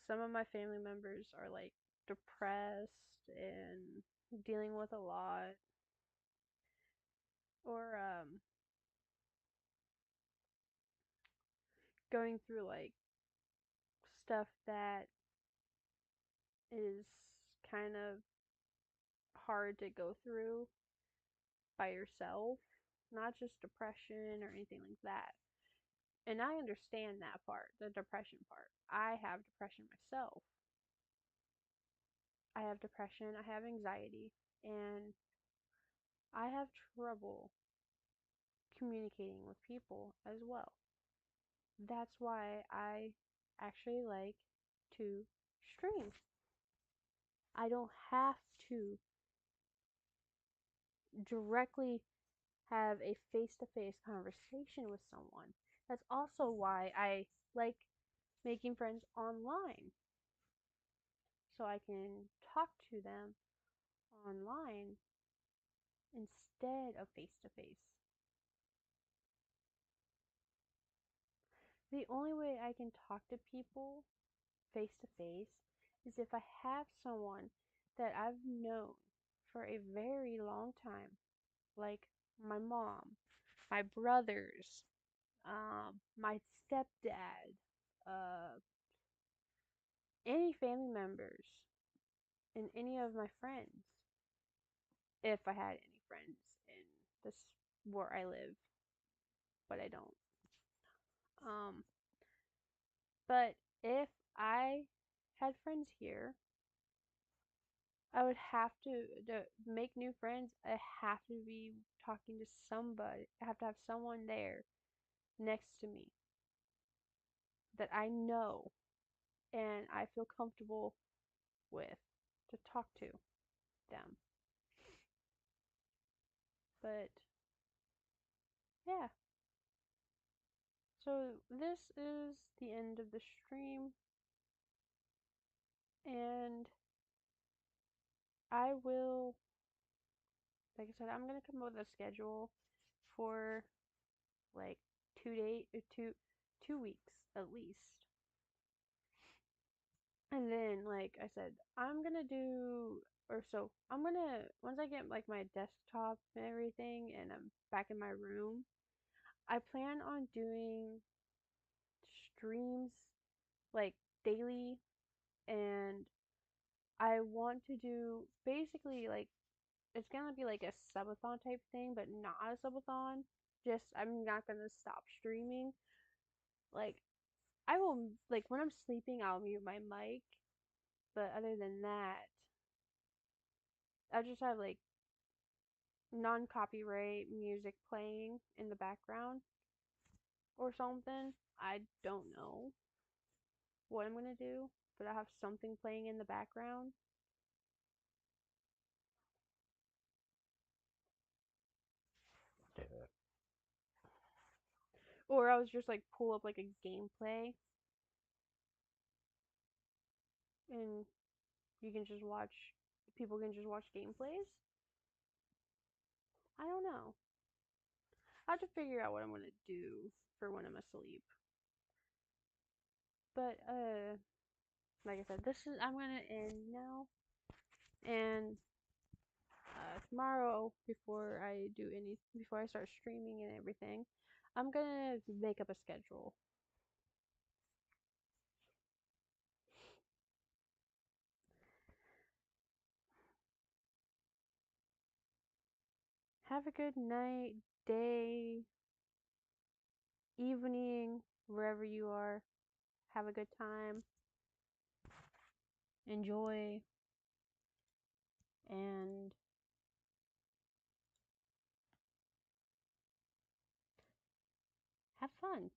some of my family members are like depressed and dealing with a lot, or going through like stuff that is kind of hard to go through by yourself, not just depression or anything like that. And I understand that part, the depression part. I have depression myself. I have depression, I have anxiety, and I have trouble communicating with people as well. That's why I actually like to stream. I don't have to directly have a face to face conversation with someone. That's also why I like making friends online, so I can talk to them online instead of face to face. The only way I can talk to people face to face is if I have someone that I've known for a very long time, like my mom, my brothers, my stepdad, any family members, and any of my friends, if I had any friends in this where I live, but I don't. Um, but if I had friends here, I would have to make new friends. I have to be talking to somebody. I have to have someone there next to me that I know and I feel comfortable with to talk to them. But yeah. So this is the end of the stream, and I will, like I said, I'm gonna come up with a schedule for like 2 weeks at least. And then, like I said, I'm gonna do, or so, I'm gonna, once I get like my desktop and everything and I'm back in my room, I plan on doing streams like daily, and I want to do basically like, it's gonna be like a subathon type thing, but not a subathon. Just, I'm not gonna stop streaming. Like, I will, like, when I'm sleeping, I'll mute my mic, but other than that, I'll just have like non copyright music playing in the background. or something. I don't know what I'm gonna do, but I have something playing in the background. Or I was just like pull up like a gameplay and you can just watch, people can just watch gameplays. I don't know. I have to figure out what I'm gonna do for when I'm asleep. But like I said, I'm gonna end now, and tomorrow before I start streaming and everything, I'm gonna make up a schedule. Have a good night, day, evening, wherever you are. Have a good time. Enjoy. And have fun.